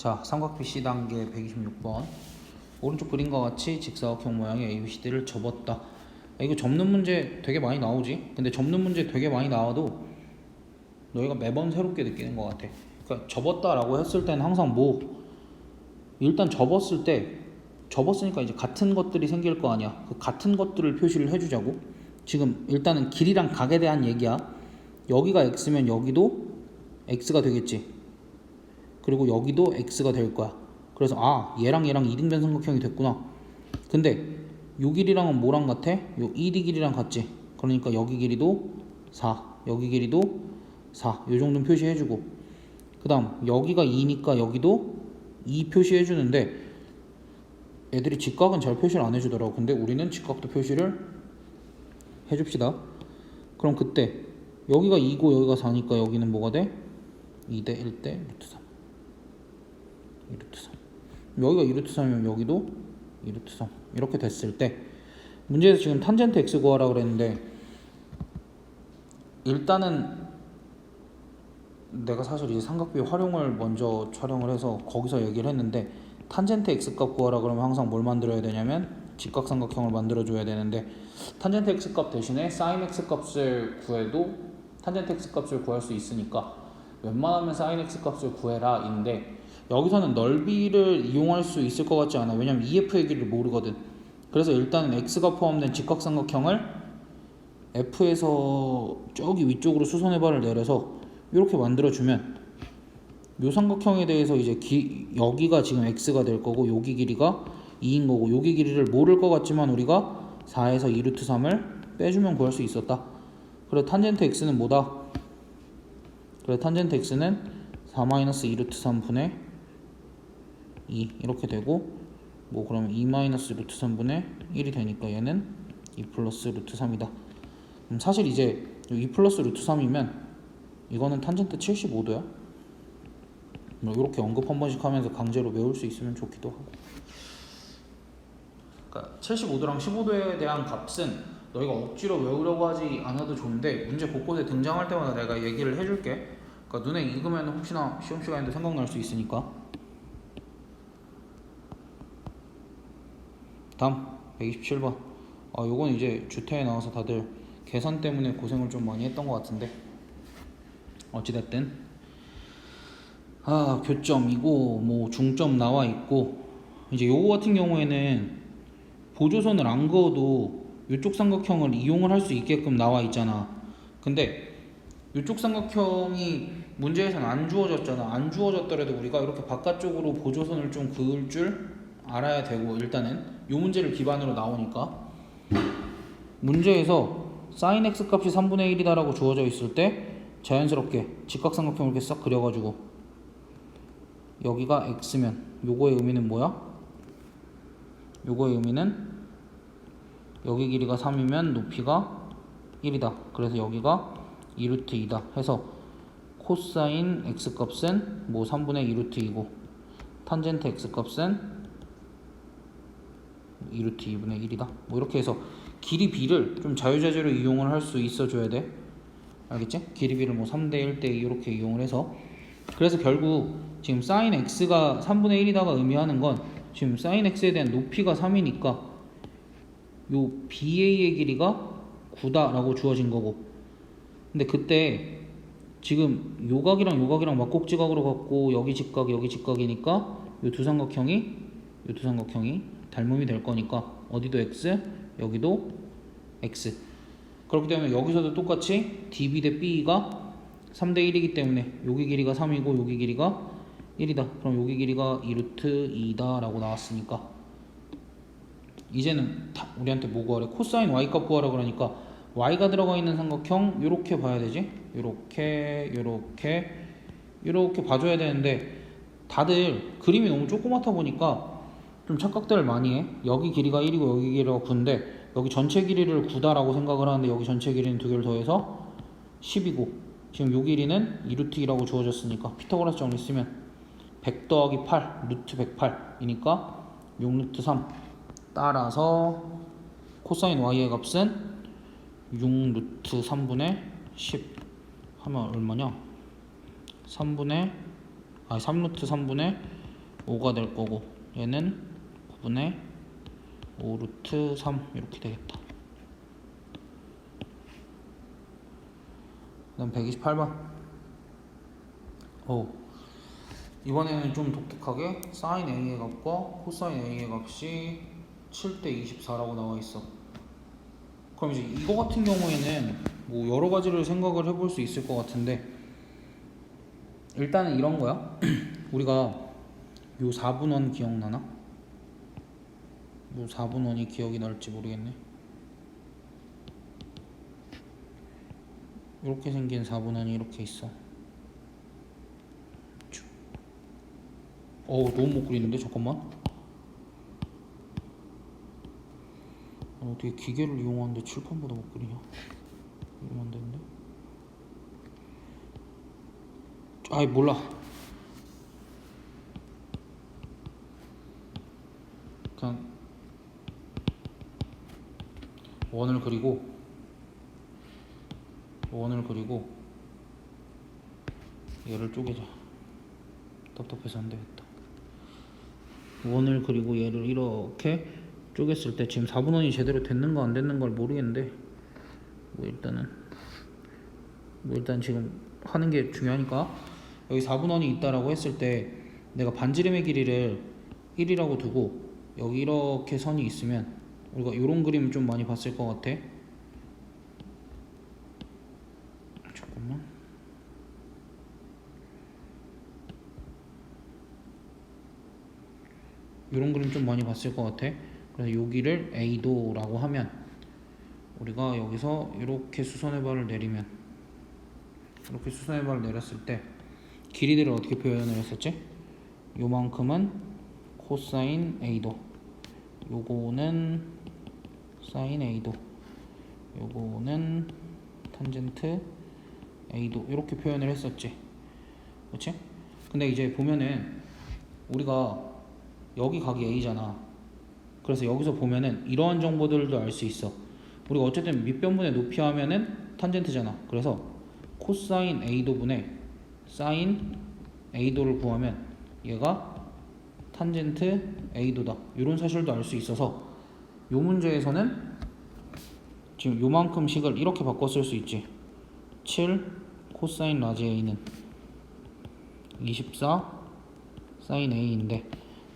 자, 삼각비 C단계 126번. 오른쪽 그림과 같이 직사각형 모양의 ABCD를 접었다. 이거 접는 문제 되게 많이 나오지? 근데 접는 문제 되게 많이 나와도 너희가 매번 새롭게 느끼는 것 같아. 그러니까 접었다라고 했을 때는 항상 일단 접었으니까 이제 같은 것들이 생길 거 아니야. 그 같은 것들을 표시를 해주자고. 지금 일단은 길이랑 각에 대한 얘기야. 여기가 x면 여기도 x가 되겠지. 그리고 여기도 x가 될 거야. 그래서 얘랑 이등변 삼각형이 됐구나. 근데 요 길이랑은 뭐랑 같아? 요 1이 길이랑 같지. 그러니까 여기 길이도 4, 여기 길이도 4. 요 정도는 표시해주고, 그 다음 여기가 2니까 여기도 2 표시해주는데 애들이 직각은 잘 표시를 안 해주더라고. 근데 우리는 직각도 표시를 해줍시다. 그럼 그때 여기가 2고 여기가 4니까 여기는 뭐가 돼? 2대 1대 루트 3. 2루트 3. 여기가 2루트 3이면 여기도 2루트 3. 이렇게 됐을 때 문제에서 지금 탄젠트 x 구하라고 그랬는데, 일단은 내가 사실 이제 삼각비 활용을 먼저 촬영을 해서 거기서 얘기를 했는데, 탄젠트 x 값 구하라 그러면 항상 뭘 만들어야 되냐면 직각삼각형을 만들어 줘야 되는데, 탄젠트 x 값 대신에 sin x 값을 구해도 탄젠트 x 값을 구할 수 있으니까 웬만하면 sin x 값을 구해라 인데, 여기서는 넓이를 이용할 수 있을 것 같지 않아. 왜냐면 EF의 길이를 모르거든. 그래서 일단은 x가 포함된 직각삼각형을 F에서 저기 위쪽으로 수선의 발을 내려서 이렇게 만들어주면 요 삼각형에 대해서 이제 여기가 지금 x가 될 거고 여기 길이가 2인 거고, 여기 길이를 모를 것 같지만 우리가 4에서 2루트 3을 빼주면 구할 수 있었다. 그래 탄젠트 x는 뭐다? 그래 탄젠트 x는 4-2루트 3분의 2 이렇게 되고, 뭐 그러면 2-루트 3분의 1이 되니까 얘는 2 플러스 루트 3이다. 그럼 사실 이제 2 플러스 루트 3이면 이거는 탄젠트 75도야. 뭐 이렇게 언급 한 번씩 하면서 강제로 외울 수 있으면 좋기도 하고. 그러니까 75도랑 15도에 대한 값은 너희가 억지로 외우려고 하지 않아도 좋은데, 문제 곳곳에 등장할 때마다 내가 얘기를 해줄게. 그러니까 눈에 익으면 혹시나 시험 시간에도 생각날 수 있으니까. 다음 127번. 요건 이제 주태에 나와서 다들 계산 때문에 고생을 좀 많이 했던 것 같은데, 어찌됐든 교점이고 뭐 중점 나와 있고, 이제 요거 같은 경우에는 보조선을 안 그어도 이쪽 삼각형을 이용을 할 수 있게끔 나와 있잖아. 근데 이쪽 삼각형이 문제에서는 안 주어졌잖아. 안 주어졌더라도 우리가 이렇게 바깥쪽으로 보조선을 좀 그을 줄 알아야 되고, 일단은 이 문제를 기반으로 나오니까 문제에서 sin x 값이 3분의 1이다 라고 주어져 있을 때 자연스럽게 직각삼각형을 이렇게 싹 그려가지고 여기가 x면 요거의 의미는 뭐야? 요거의 의미는 여기 길이가 3이면 높이가 1이다. 그래서 여기가 2루트 2다 해서 코사인 x 값은 뭐 3분의 2루트 2고, 탄젠트 x 값은 2루트 2분의 1이다. 뭐 이렇게 해서 길이 b를 좀 자유자재로 이용을 할 수 있어 줘야 돼. 알겠지? 길이 b를 뭐 3대 1대 2 이렇게 이용을 해서, 그래서 결국 지금 sin x가 3분의 1이다가 의미하는 건 지금 sin x에 대한 높이가 3이니까 요 BA의 길이가 9다 라고 주어진 거고, 근데 그때 지금 요각이랑 막곡지각으로 갖고 여기 직각 여기 직각이니까 요 두 삼각형이 닮음이 될 거니까 어디도 x 여기도 x. 그렇기 때문에 여기서도 똑같이 DB 대 B가 3대 1이기 때문에 여기 길이가 3이고 여기 길이가 1이다. 그럼 여기 길이가 2루트 2다 라고 나왔으니까 이제는 우리한테 뭐 구하래? 코사인 y 값 구하라 그러니까 y가 들어가 있는 삼각형 요렇게 봐야 되지? 요렇게 봐줘야 되는데, 다들 그림이 너무 조그맣다 보니까 좀 착각들을 많이 해. 여기 길이가 1이고 여기 길이가 9인데 여기 전체 길이를 9다 라고 생각을 하는데, 여기 전체 길이는 두 개를 더해서 10이고 지금 요 길이는 2루트 2라고 주어졌으니까 피타고라스 정리 쓰면 100 더하기 8 루트 108이니까 6루트 3. 따라서 코사인 y의 값은 6루트 3분의 10 하면 얼마냐? 3루트 3분의 5가 될 거고, 얘는 9분의 5 루트 3 이렇게 되겠다. 그 다음 128번. 이번에는 좀 독특하게 sin A의 값과 코사인 A의 값이 7대 24라고 나와 있어. 그럼 이제 이거 같은 경우에는 뭐 여러 가지를 생각을 해볼 수 있을 것 같은데, 일단은 이런 거야. 우리가 요 4분원 기억나나? 요 4분원이 기억이 날지 모르겠네. 이렇게 생긴 4분원이 이렇게 있어. 너무 못 그리는데? 잠깐만. 어떻게 기계를 이용하는데 칠판보다 못 그리냐? 이러면 안 되는데? 아이 몰라. 그냥 원을 그리고 얘를 쪼개자. 답답해서 안 되겠다. 원을 그리고 얘를 이렇게 쪼갰을 때 지금 4분원이 제대로 됐는가 안 됐는가 모르겠는데, 일단 지금 하는 게 중요하니까, 여기 4분원이 있다라고 했을 때 내가 반지름의 길이를 1이라고 두고 여기 이렇게 선이 있으면 우리가 이런 그림 좀 많이 봤을 것 같아. 잠깐만. 이런 그림 좀 많이 봤을 것 같아. 그래서 여기를 A도라고 하면 우리가 여기서 이렇게 수선의 발을 내리면, 이렇게 수선의 발을 내렸을 때 길이들을 어떻게 표현을 했었지? 요만큼은 코사인 A도, 요거는 사인 A도, 요거는 탄젠트 A도, 이렇게 표현을 했었지. 그렇지? 근데 이제 보면은 우리가 여기 각이 A잖아. 그래서 여기서 보면은 이러한 정보들도 알 수 있어. 우리가 어쨌든 밑변분의 높이 하면은 탄젠트잖아. 그래서 코사인 A도분의 사인 A도를 구하면 얘가 탄젠트 A도다. 이런 사실도 알 수 있어서 이 문제에서는 지금 요만큼 식을 이렇게 바꿔 쓸 수 있지. 7 코사인 라지 A는 24 사인 A인데,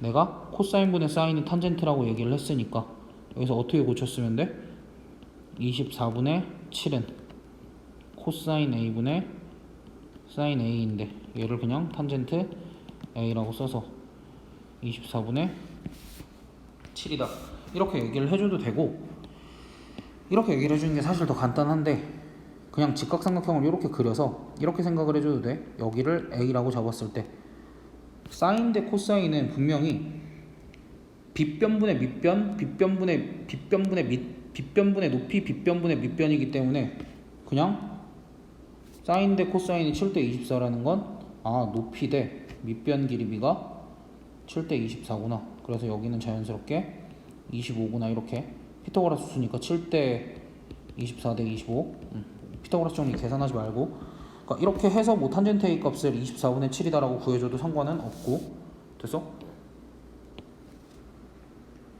내가 코사인분의 사인이 탄젠트라고 얘기를 했으니까 여기서 어떻게 고쳤으면 돼? 24분의 7은 코사인 A분의 사인 A인데 얘를 그냥 탄젠트 A라고 써서 24분의 7이다. 이렇게 얘기를 해줘도 되고, 이렇게 얘기를 해주는 게 사실 더 간단한데, 그냥 직각삼각형을 이렇게 그려서 이렇게 생각을 해줘도 돼. 여기를 A라고 잡았을 때 사인 대 코사인은 분명히 빗변분의 밑변, 빗변분의 높이, 빗변분의 밑변이기 때문에 그냥 사인 대 코사인이 7대 24라는 건 높이 대 밑변 길이비가 7대 24구나. 그래서 여기는 자연스럽게 25구나. 이렇게 피타고라스 수니까 7대 24 대 25. 피타고라스 정리 계산하지 말고, 그러니까 이렇게 해서 뭐 탄젠트 A 값을 24분의 7이다라고 구해줘도 상관은 없고. 됐어?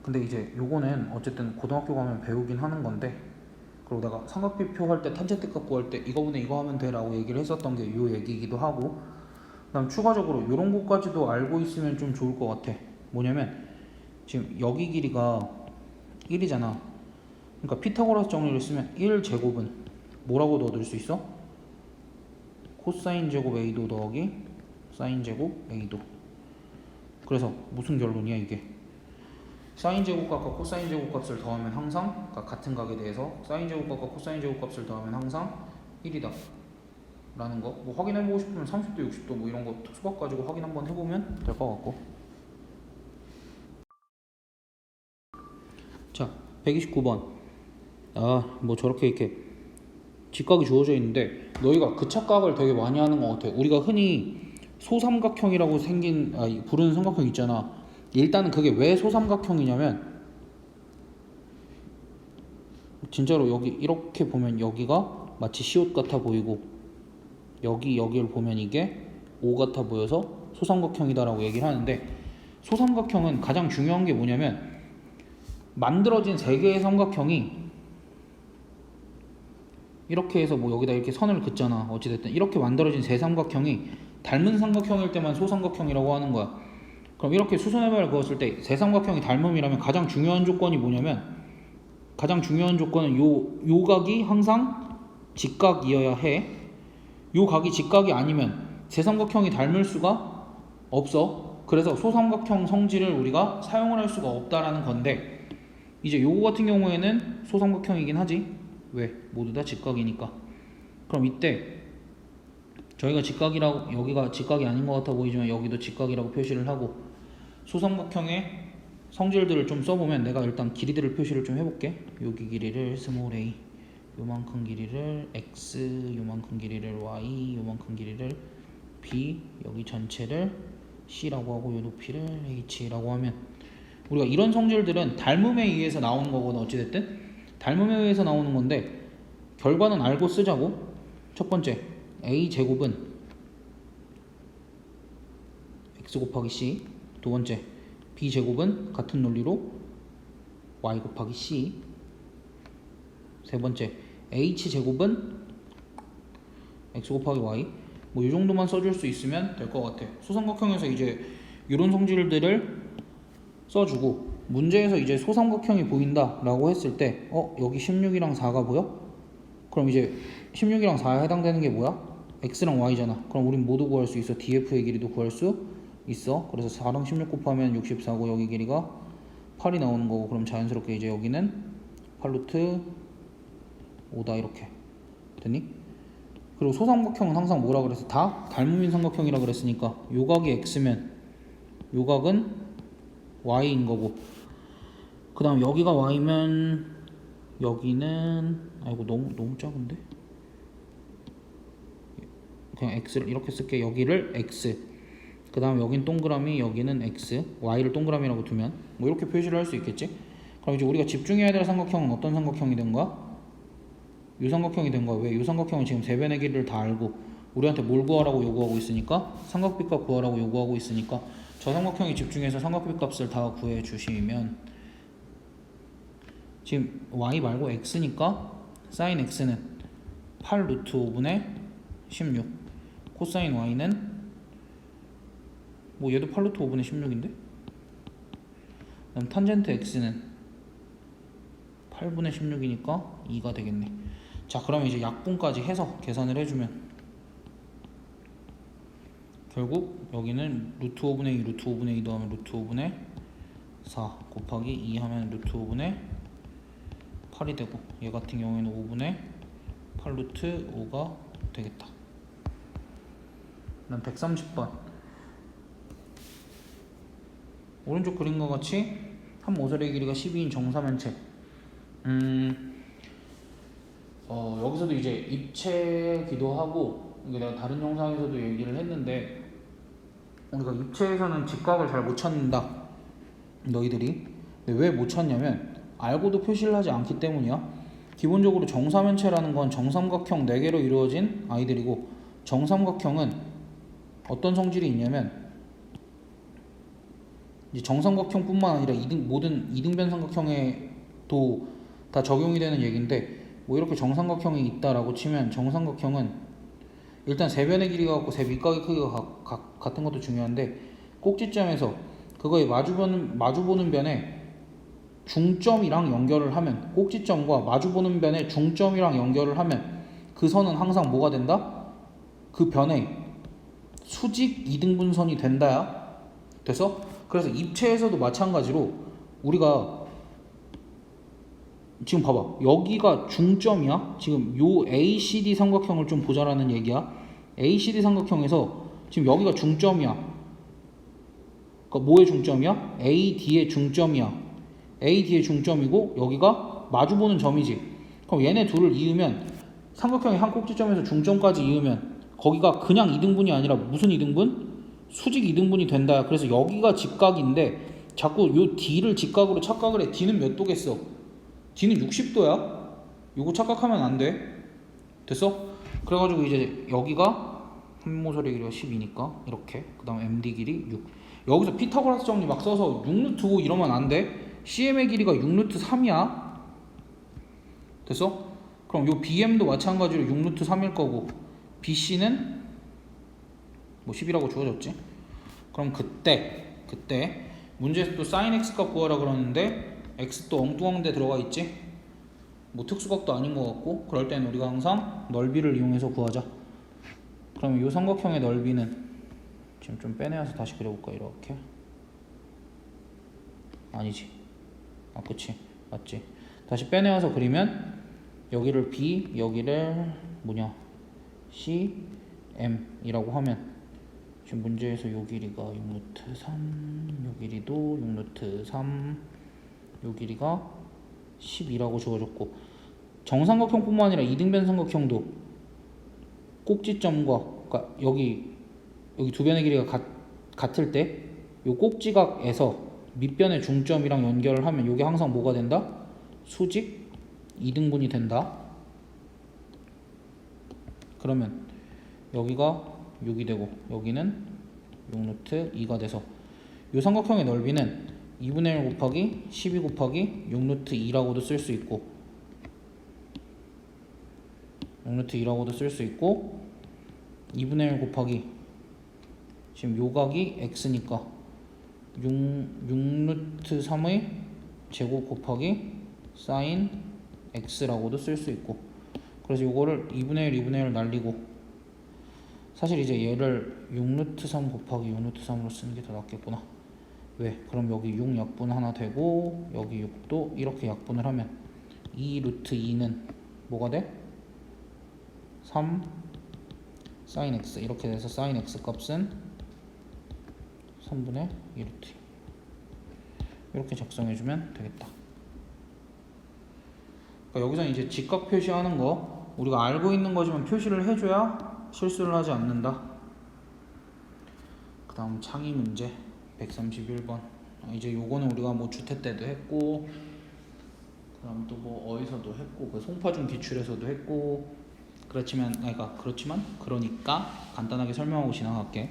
근데 이제 요거는 어쨌든 고등학교 가면 배우긴 하는 건데, 그리고 내가 삼각비표 할 때 탄젠트 값 구할 때 이거분의 이거 하면 돼 라고 얘기를 했었던 게 요 얘기이기도 하고, 그 다음 추가적으로 요런 것까지도 알고 있으면 좀 좋을 것 같아. 뭐냐면 지금 여기 길이가 1이잖아. 그러니까 피타고라스 정리를 쓰면 1제곱은 뭐라고 넣어둘 수 있어? 코사인 제곱 A도 더하기 사인 제곱 A도. 그래서 무슨 결론이야 이게? 사인 제곱값과 코사인 제곱값을 더하면 항상, 그러니까 같은 각에 대해서 사인 제곱값과 코사인 제곱값을 더하면 항상 1이다 라는 거. 뭐 확인해보고 싶으면 30도 60도 뭐 이런 거 수박 가지고 확인 한번 해보면 될 것 같고. 자, 129번. 뭐 저렇게 이렇게 직각이 주어져 있는데 너희가 그 착각을 되게 많이 하는 것 같아. 우리가 흔히 소삼각형이라고 부르는 삼각형 있잖아. 일단은 그게 왜 소삼각형이냐면, 진짜로 여기 이렇게 보면 여기가 마치 시옷 같아 보이고, 여기를 보면 이게 O 같아 보여서 소삼각형이다 라고 얘기를 하는데, 소삼각형은 가장 중요한 게 뭐냐면 만들어진 세 개의 삼각형이 이렇게 해서 뭐 여기다 이렇게 선을 긋잖아. 어찌됐든 이렇게 만들어진 세 삼각형이 닮은 삼각형일 때만 소삼각형이라고 하는 거야. 그럼 이렇게 수선해발 그었을 때 세 삼각형이 닮음이라면 가장 중요한 조건이 뭐냐면 가장 중요한 조건은 요 각이 항상 직각이어야 해. 요 각이 직각이 아니면 세 삼각형이 닮을 수가 없어. 그래서 소삼각형 성질을 우리가 사용을 할 수가 없다라는 건데 이제 요거 같은 경우에는 소삼각형이긴 하지. 왜? 모두 다 직각이니까. 그럼 이때 저희가 직각이라고 여기가 직각이 아닌 것 같아 보이지만 여기도 직각이라고 표시를 하고 소삼각형의 성질들을 좀 써보면 내가 일단 길이들을 표시를 좀 해볼게. 여기 길이를 스몰 a 요만큼 길이를 x 요만큼 길이를 y 요만큼 길이를 b 여기 전체를 c라고 하고 요 높이를 h라고 하면 우리가 이런 성질들은 닮음에 의해서 나오는 거거든. 어찌됐든 닮음에 의해서 나오는 건데 결과는 알고 쓰자고. 첫 번째 a 제곱은 x 곱하기 c. 두 번째 b 제곱은 같은 논리로 y 곱하기 c. 세 번째 h 제곱은 x 곱하기 y. 뭐 이 정도만 써줄 수 있으면 될 것 같아. 소삼각형에서 이제 이런 성질들을 써주고 문제에서 이제 소삼각형이 보인다 라고 했을 때 여기 16이랑 4가 보여? 그럼 이제 16이랑 4에 해당되는 게 뭐야? x랑 y잖아. 그럼 우린 모두 구할 수 있어. df의 길이도 구할 수 있어. 그래서 4랑 16 곱하면 64고 여기 길이가 8이 나오는 거고 그럼 자연스럽게 이제 여기는 8루트 5다 이렇게 됐니? 그리고 소삼각형은 항상 뭐라 그랬어? 다 닮음인 삼각형이라 그랬으니까 요각이 x면 요각은 y인 거고 그 다음 여기가 y면 여기는 아이고 너무 작은데? 그냥 x를 이렇게 쓸게. 여기를 x 그 다음 여긴 동그라미 여기는 x y를 동그라미라고 두면 뭐 이렇게 표시를 할 수 있겠지? 그럼 이제 우리가 집중해야 될 삼각형은 어떤 삼각형이 된 거야? 요 삼각형이 된 거야. 왜? 요 삼각형은 지금 세변의 길이를 다 알고 우리한테 뭘 구하라고 요구하고 있으니까 삼각비값 구하라고 요구하고 있으니까 저 삼각형이 집중해서 삼각비 값을 다 구해 주시면 지금 y 말고 x니까 sin x는 8 루트 5분의 16 코사인 y는 뭐 얘도 8 루트 5분의 16인데 그럼 탄젠트 x는 8분의 16이니까 2가 되겠네. 자 그러면 이제 약분까지 해서 계산을 해주면 결국 여기는 루트 5분의 2 루트 5분의 2 더하면 루트 5분의 4 곱하기 2 하면 루트 5분의 8이 되고 얘 같은 경우에는 5분의 8 루트 5가 되겠다. 그다음 130번 오른쪽 그림과 같이 한 모서리의 길이가 12인 정사면체. 여기서도 이제 입체기도 하고 이게 내가 다른 영상에서도 얘기를 했는데 우리가 입체에서는 직각을 잘 못 찾는다 너희들이. 근데 왜 못 찾냐면 알고도 표시를 하지 않기 때문이야. 기본적으로 정사면체라는 건 정삼각형 4개로 이루어진 아이들이고 정삼각형은 어떤 성질이 있냐면 이제 정삼각형뿐만 아니라 모든 이등변 삼각형에도 다 적용이 되는 얘기인데 뭐 이렇게 정삼각형이 있다라고 치면 정삼각형은 일단 세변의 길이가 같고 세 밑각의 크기가 같은 것도 중요한데 꼭지점에서 그거에 마주보는 변에 중점이랑 연결을 하면 꼭지점과 마주보는 변에 중점이랑 연결을 하면 그 선은 항상 뭐가 된다? 그 변에 수직 이등분선이 된다야. 됐어? 그래서 입체에서도 마찬가지로 우리가 지금 봐봐 여기가 중점이야. 지금 요 ACD 삼각형을 좀 보자라는 얘기야. ACD 삼각형에서 지금 여기가 중점이야. 그러니까 뭐의 중점이야? AD의 중점이야. AD의 중점이고 여기가 마주보는 점이지. 그럼 얘네 둘을 이으면 삼각형의 한 꼭지점에서 중점까지 이으면 거기가 그냥 이등분이 아니라 무슨 이등분? 수직 이등분이 된다. 그래서 여기가 직각인데 자꾸 요 D를 직각으로 착각을 해. D는 몇 도겠어? D는 60도야. 요거 착각하면 안 돼. 됐어? 그래가지고 이제 여기가 한모설의 길이가 12니까 이렇게. 그 다음 MD 길이 6. 여기서 피타고라스 정리 막 써서 6루트 5 이러면 안 돼. CM의 길이가 6루트 3이야. 됐어? 그럼 요 BM도 마찬가지로 6루트 3일 거고 BC는 뭐 10이라고 주어졌지. 그럼 그때 문제에서 또 sin x 값 구하라 그러는데 x 또 엉뚱한 데 들어가 있지. 뭐 특수각도 아닌 것 같고 그럴 때는 우리가 항상 넓이를 이용해서 구하자. 그럼 이 삼각형의 넓이는 지금 좀 빼내서 다시 그려볼까. 이렇게. 아니지. 아 그치 맞지. 다시 빼내와서 그리면 여기를 B 여기를 뭐냐 C M 이라고 하면 지금 문제에서 요 길이가 6루트 3, 요 길이도 6루트 3, 요 길이가 12라고 주어졌고 정삼각형뿐만 아니라 이등변 삼각형도 꼭지점과 그러니까 여기 두 변의 길이가 같을 때 요 꼭지각에서 밑변의 중점이랑 연결을 하면 요게 항상 뭐가 된다? 수직 2등분이 된다. 그러면 여기가 6이 되고 여기는 6루트 2가 돼서 요 삼각형의 넓이는 2분의 1 곱하기 12 곱하기 6루트 2라고도 쓸 수 있고 6루트 2라고도 쓸 수 있고 2분의 1 곱하기 지금 요 각이 x니까 6루트 3의 제곱 곱하기 sin x라고도 쓸 수 있고 그래서 요거를 2분의 1, 2분의 1 날리고 사실 이제 얘를 6루트 3 곱하기 6루트 3으로 쓰는 게 더 낫겠구나. 왜? 그럼 여기 6 약분 하나 되고 여기 6도 이렇게 약분을 하면 2루트 2는 뭐가 돼? 3 sin x 이렇게 돼서 sin x 값은 3분의 2루트 2 이렇게 작성해주면 되겠다. 그러니까 여기서 이제 직각 표시하는 거 우리가 알고 있는 거지만 표시를 해줘야 실수를 하지 않는다. 그 다음 창의 문제 131번. 이제 요거는 우리가 뭐 주태 때도 했고 그 다음 또 뭐 어디서도 했고 그 송파중 기출에서도 했고 그러니까 간단하게 설명하고 지나갈게.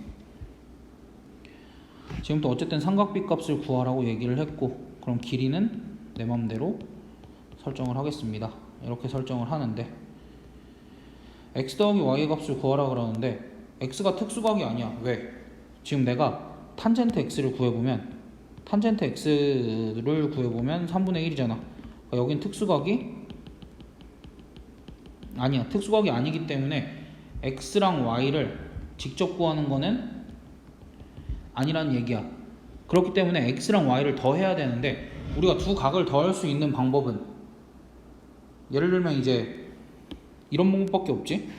지금부터 어쨌든 삼각비 값을 구하라고 얘기를 했고 그럼 길이는 내 맘대로 설정을 하겠습니다. 이렇게 설정을 하는데 x 더하기 y의 값을 구하라 그러는데 x가 특수각이 아니야. 왜? 지금 내가 탄젠트 x를 구해보면 3분의 1이잖아. 그러니까 여긴 특수각이 아니야. 특수각이 아니기 때문에 x랑 y를 직접 구하는 거는 아니라는 얘기야. 그렇기 때문에 x랑 y를 더해야 되는데 우리가 두 각을 더할 수 있는 방법은 예를 들면 이제 이런 방법밖에 없지.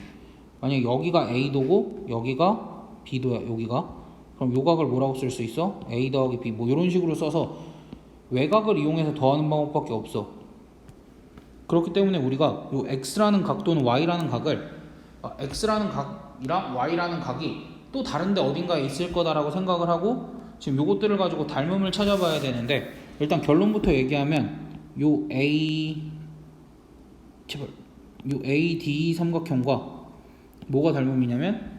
만약에 여기가 A도고 여기가 B도야. 여기가 그럼 요 각을 뭐라고 쓸 수 있어? A 더하기 B 뭐 이런 식으로 써서 외곽을 이용해서 더하는 방법밖에 없어. 그렇기 때문에 우리가 요 X라는 각 또는 Y라는 각을 X라는 각이랑 Y라는 각이 또 다른데 어딘가에 있을 거다라고 생각을 하고 지금 요것들을 가지고 닮음을 찾아봐야 되는데 일단 결론부터 얘기하면 요 AD 삼각형과 뭐가 닮음이냐면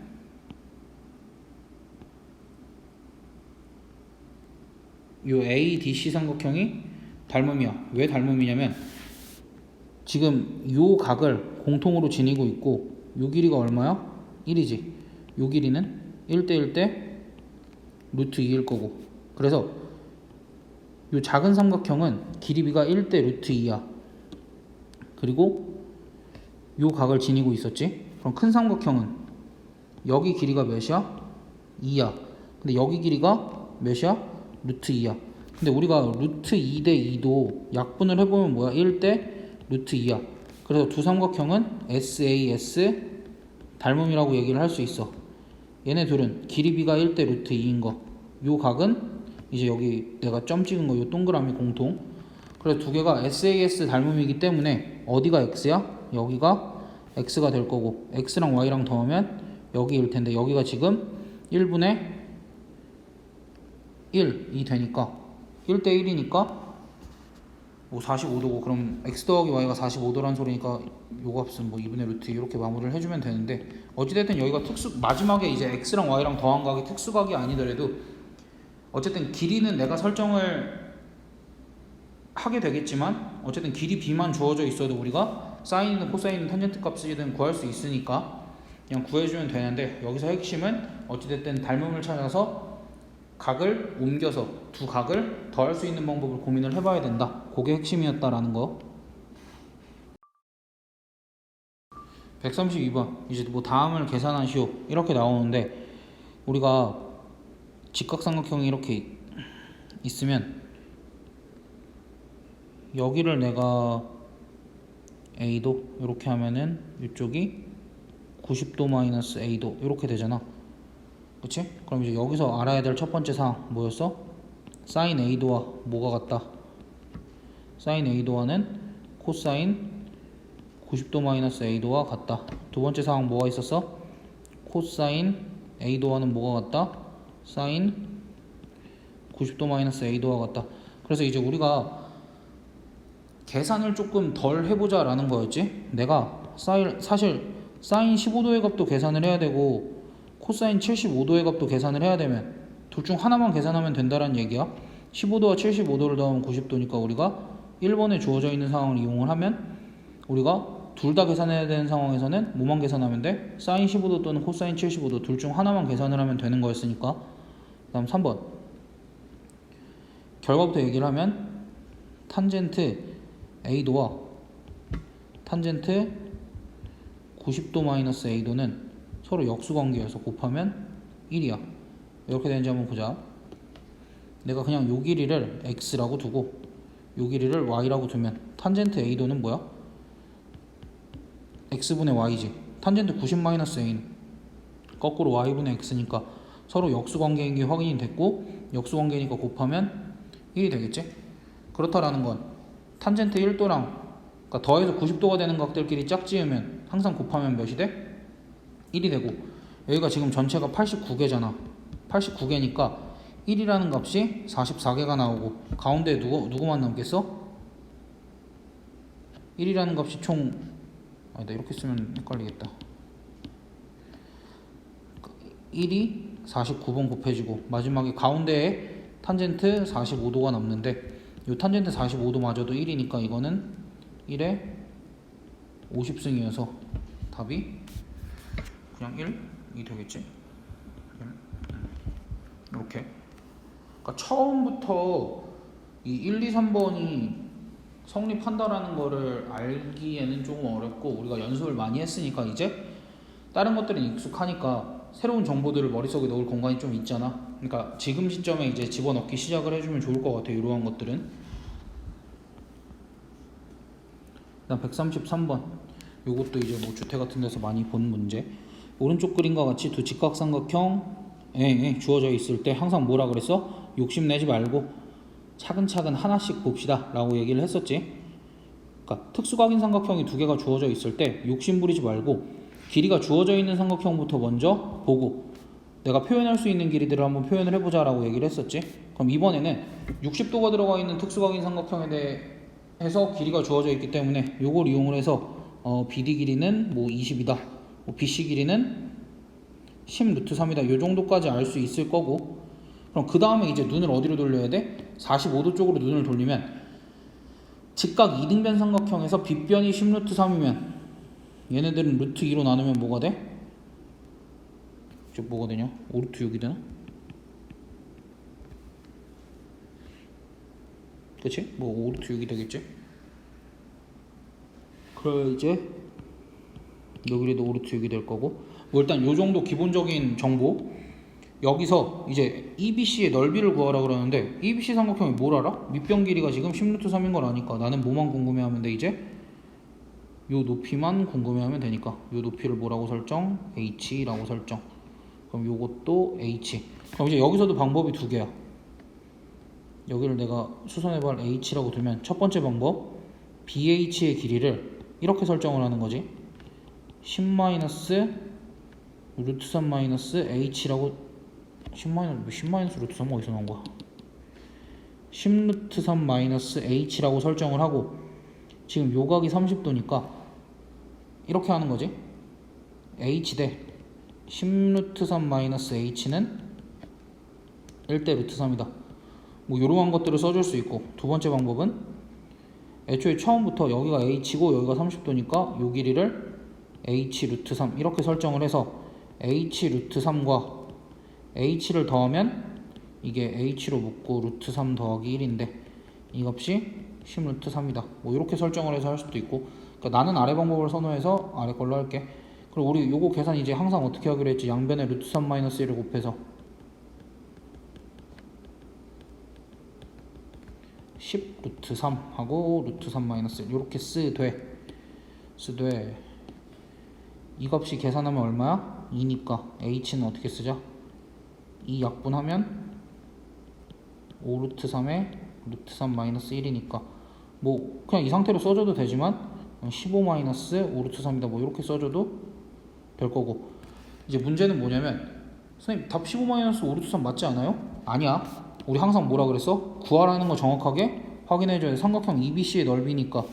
요 ADC 삼각형이 닮음이야. 왜 닮음이냐면 지금 요 각을 공통으로 지니고 있고 요 길이가 얼마야? 1이지. 요 길이는 1대1 대 루트 2일 거고 그래서 요 작은 삼각형은 길이비가 1대 루트 2야. 그리고 요 각을 지니고 있었지. 그럼 큰 삼각형은 여기 길이가 몇이야? 2야. 근데 여기 길이가 몇이야? 루트 2야. 근데 우리가 루트 2 대 2도 약분을 해보면 뭐야? 1 대 루트 2야. 그래서 두 삼각형은 SAS 닮음이라고 얘기를 할 수 있어. 얘네 둘은 길이비가 1 대 루트 2인 거. 요 각은 이제 여기 내가 점 찍은 거 요 동그라미 공통. 그래서 두 개가 SAS 닮음이기 때문에 어디가 X야? 여기가 X가 될 거고 X랑 Y랑 더하면 여기일 텐데 여기가 지금 1분의 1이 되니까 1대 1이니까 뭐 45도고 그럼 x 더하기 y가 45도란 소리니까 요 값은 뭐 2분의 루트 이렇게 마무리를 해주면 되는데 어찌됐든 여기가 마지막에 이제 x랑 y랑 더한 각이 특수각이 아니더라도 어쨌든 길이는 내가 설정을 하게 되겠지만 어쨌든 길이 b만 주어져 있어도 우리가 사인이든 코사인이든 탄젠트 값이든 구할 수 있으니까 그냥 구해주면 되는데 여기서 핵심은 어찌됐든 닮음을 찾아서 각을 옮겨서 두 각을 더할 수 있는 방법을 고민을 해봐야 된다. 그게 핵심이었다라는 거. 132번 이제 뭐 다음을 계산하시오 이렇게 나오는데 우리가 직각삼각형이 이렇게 있으면 여기를 내가 A도 이렇게 하면은 이쪽이 90도 마이너스 A도 이렇게 되잖아. 그치? 그럼 이제 여기서 알아야 될 첫 번째 사항 뭐였어? 사인 A도와 뭐가 같다? 사인 A도와는 코사인 90도 마이너스 A도와 같다. 두 번째 사항 뭐가 있었어? 코사인 A도와는 뭐가 같다? 사인 90도 마이너스 A도와 같다. 그래서 이제 우리가 계산을 조금 덜 해보자 라는 거였지. 내가 사실 사인 15도의 값도 계산을 해야 되고 코사인 75도의 값도 계산을 해야 되면 둘 중 하나만 계산하면 된다는 얘기야. 15도와 75도를 더하면 90도니까 우리가 1번에 주어져 있는 상황을 이용을 하면 우리가 둘 다 계산해야 되는 상황에서는 뭐만 계산하면 돼? 사인 15도 또는 코사인 75도 둘 중 하나만 계산을 하면 되는 거였으니까. 그 다음 3번 결과부터 얘기를 하면 탄젠트 A도와 탄젠트 90도 마이너스 A도는 서로 역수관계여서 곱하면 1이야. 왜 이렇게 되는지 한번 보자. 내가 그냥 요 길이를 x라고 두고 요 길이를 y라고 두면 탄젠트 A도는 뭐야? x분의 y지. 탄젠트 90 마이너스 a는 거꾸로 y분의 x니까 서로 역수관계인 게 확인이 됐고 역수관계니까 곱하면 1이 되겠지? 그렇다라는 건 탄젠트 1도랑 그러니까 더해서 90도가 되는 각들끼리 짝지으면 항상 곱하면 몇이 돼? 1이 되고 여기가 지금 전체가 89개잖아. 89개니까 1이라는 값이 44개가 나오고 가운데 누구만 남겠어? 1이라는 값이 총 아니다 이렇게 쓰면 헷갈리겠다. 1이 49번 곱해지고 마지막에 가운데에 탄젠트 45도가 남는데 이 탄젠트 45도마저도 1이니까 이거는 1에 50승이어서 답이 그냥 1이 되겠지? 이렇게. 그러니까 처음부터 이 1, 2, 3번이 성립한다라는 거를 알기에는 조금 어렵고 우리가 연습을 많이 했으니까 이제 다른 것들은 익숙하니까 새로운 정보들을 머릿속에 넣을 공간이 좀 있잖아. 그러니까 지금 시점에 이제 집어넣기 시작을 해주면 좋을 것 같아. 이러한 것들은. 그다음 133번. 요것도 이제 뭐 주택 같은 데서 많이 본 문제. 오른쪽 그림과 같이 두 직각삼각형에 주어져 있을 때 항상 뭐라 그랬어? 욕심내지 말고 차근차근 하나씩 봅시다 라고 얘기를 했었지. 그러니까 특수각인 삼각형이 두 개가 주어져 있을 때 욕심 부리지 말고 길이가 주어져 있는 삼각형부터 먼저 보고 내가 표현할 수 있는 길이들을 한번 표현을 해보자 라고 얘기를 했었지. 그럼 이번에는 60도가 들어가 있는 특수각인 삼각형에 대해서 길이가 주어져 있기 때문에 요걸 이용을 해서 BD 길이는 뭐 20이다 BC 길이는 10 루트 3이다 요 정도까지 알 수 있을 거고 그럼 그 다음에 이제 눈을 어디로 돌려야 돼? 45도 쪽으로 눈을 돌리면 직각 이등변 삼각형에서 빗변이 10 루트 3이면 얘네들은 루트 2로 나누면 뭐가 돼? 이제 뭐가 되냐? 5 루트 6이 되나? 그치? 뭐 5 루트 6이 되겠지? 그래 이제 여기도 5 루트 6이 될 거고 뭐 일단 요 정도 기본적인 정보 여기서 이제 EBC의 넓이를 구하라 그러는데 EBC 삼각형이 뭘 알아? 밑변 길이가 지금 10 루트 3인 걸 아니까 나는 뭐만 궁금해하면 돼 이제? 요 높이만 궁금해하면 되니까 요 높이를 뭐라고 설정? H라고 설정. 그럼 요것도 H. 그럼 이제 여기서도 방법이 두 개야. 여기를 내가 수선해발 H라고 두면 첫 번째 방법 BH의 길이를 이렇게 설정을 하는 거지. 10 마이너스 루트 3 마이너스 H라고 10 마이너스 루트 3 어디서 나온 거야? 10루트 3 마이너스 h라고 설정을 하고 지금 요각이 30도니까 이렇게 하는 거지. h 대 10루트 3 마이너스 h는 1대 루트 3이다. 뭐 요러한 것들을 써줄 수 있고, 두 번째 방법은 애초에 처음부터 여기가 h고 여기가 30도니까 요 길이를 h 루트 3 이렇게 설정을 해서 h 루트 3과 h를 더하면 이게 h로 묶고 루트 3 더하기 1인데 이 값이 10 루트 3이다. 뭐 이렇게 설정을 해서 할 수도 있고, 그러니까 나는 아래 방법을 선호해서 아래 걸로 할게. 그리고 우리 요거 계산 이제 항상 어떻게 하기로 했지? 양변에 루트 3 마이너스 1을 곱해서 10 루트 3 하고 루트 3 마이너스 1 이렇게 쓰되 이 값이 계산하면 얼마야? 2니까 h는 어떻게 쓰자? 2 약분하면 5 루트 3에 루트 3 마이너스 1이니까 뭐 그냥 이 상태로 써줘도 되지만 15 마이너스 5 루트 3이다 뭐 이렇게 써줘도 될 거고, 이제 문제는 뭐냐면 선생님 답 15 마이너스 5 루트 3 맞지 않아요? 아니야. 우리 항상 뭐라 그랬어? 구하라는 거 정확하게 확인해줘야 돼. 삼각형 EBC의 넓이니까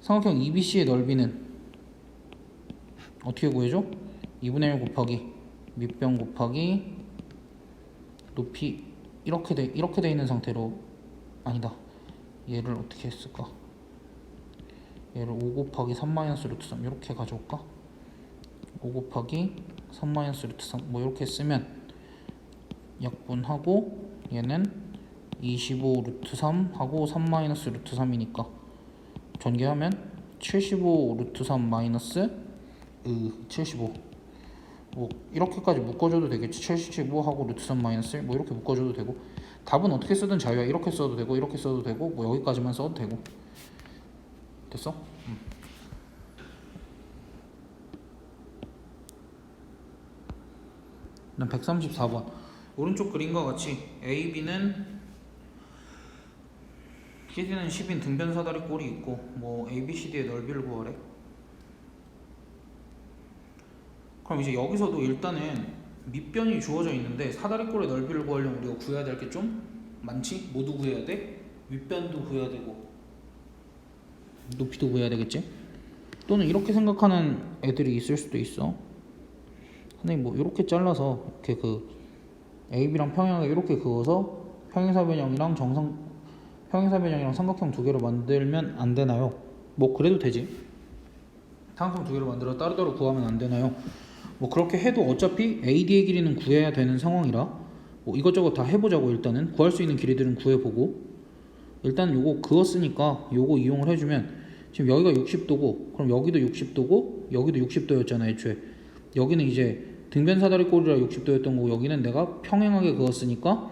삼각형 EBC의 넓이는 어떻게 구해줘? 2분의 1 곱하기 밑변 곱하기 높이 이렇게 돼 있는 상태로, 아니다, 얘를 어떻게 했을까? 얘를 5 곱하기 3 마이너스 루트 3 이렇게 가져올까? 5 곱하기 3 마이너스 루트 3 뭐 이렇게 쓰면 약분하고 얘는 25 루트 3 하고 3 마이너스 루트 3이니까 전개하면 75 루트 3 마이너스 75 뭐 이렇게까지 묶어줘도 되겠지. 75 하고 루트 3 마이너스 1 뭐 이렇게 묶어줘도 되고, 답은 어떻게 쓰든 자유야. 이렇게 써도 되고 이렇게 써도 되고 뭐 여기까지만 써도 되고. 됐어? 난 134번 오른쪽 그림과 같이 AB는 CD는 10인 등변 사다리 꼴이 있고 뭐 ABCD의 넓이를 구하래. 그럼 이제 여기서도 일단은 밑변이 주어져 있는데 사다리꼴의 넓이를 구하려면 우리가 구해야 될 게 좀 많지? 뭐도 구해야 돼? 윗변도 구해야 되고 높이도 구해야 되겠지? 또는 이렇게 생각하는 애들이 있을 수도 있어. 근데 뭐 이렇게 잘라서 이렇게 그 AB랑 평행하게 이렇게 그어서 평행사변형이랑 평행사변형이랑 삼각형 두 개로 만들면 안 되나요? 뭐 그래도 되지. 삼각형 두 개로 만들어 따로따로 구하면 안 되나요? 뭐 그렇게 해도 어차피 AD의 길이는 구해야 되는 상황이라 뭐 이것저것 다 해보자고. 일단은 구할 수 있는 길이들은 구해보고, 일단 요거 그었으니까 요거 이용을 해주면 지금 여기가 60도고 그럼 여기도 60도고 여기도 60도였잖아 애초에. 여기는 이제 등변사다리 꼴이라 60도였던 거고 여기는 내가 평행하게 그었으니까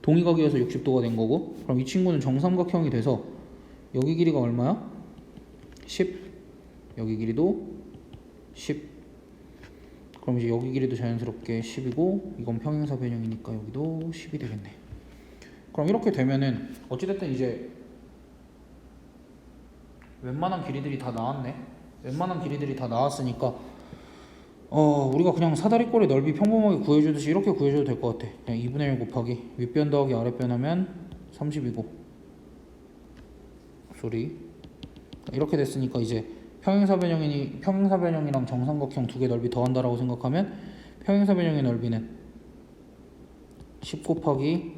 동의각이어서 60도가 된 거고, 그럼 이 친구는 정삼각형이 돼서 여기 길이가 얼마야? 10, 여기 길이도 10. 그럼 이제 여기 길이도 자연스럽게 10이고 이건 평행사 변형이니까 여기도 10이 되겠네. 그럼 이렇게 되면은 어찌됐든 이제 웬만한 길이들이 다 나왔네. 웬만한 길이들이 다 나왔으니까 우리가 그냥 사다리꼴의 넓이 평범하게 구해주듯이 이렇게 구해줘도 될 것 같아. 그냥 2분의 1 곱하기 윗변 더하기 아랫변 하면 30이고 이렇게 됐으니까 이제 평행사변형이랑 정삼각형 두 개 넓이 더한다라고 생각하면 평행사변형의 넓이는 10 곱하기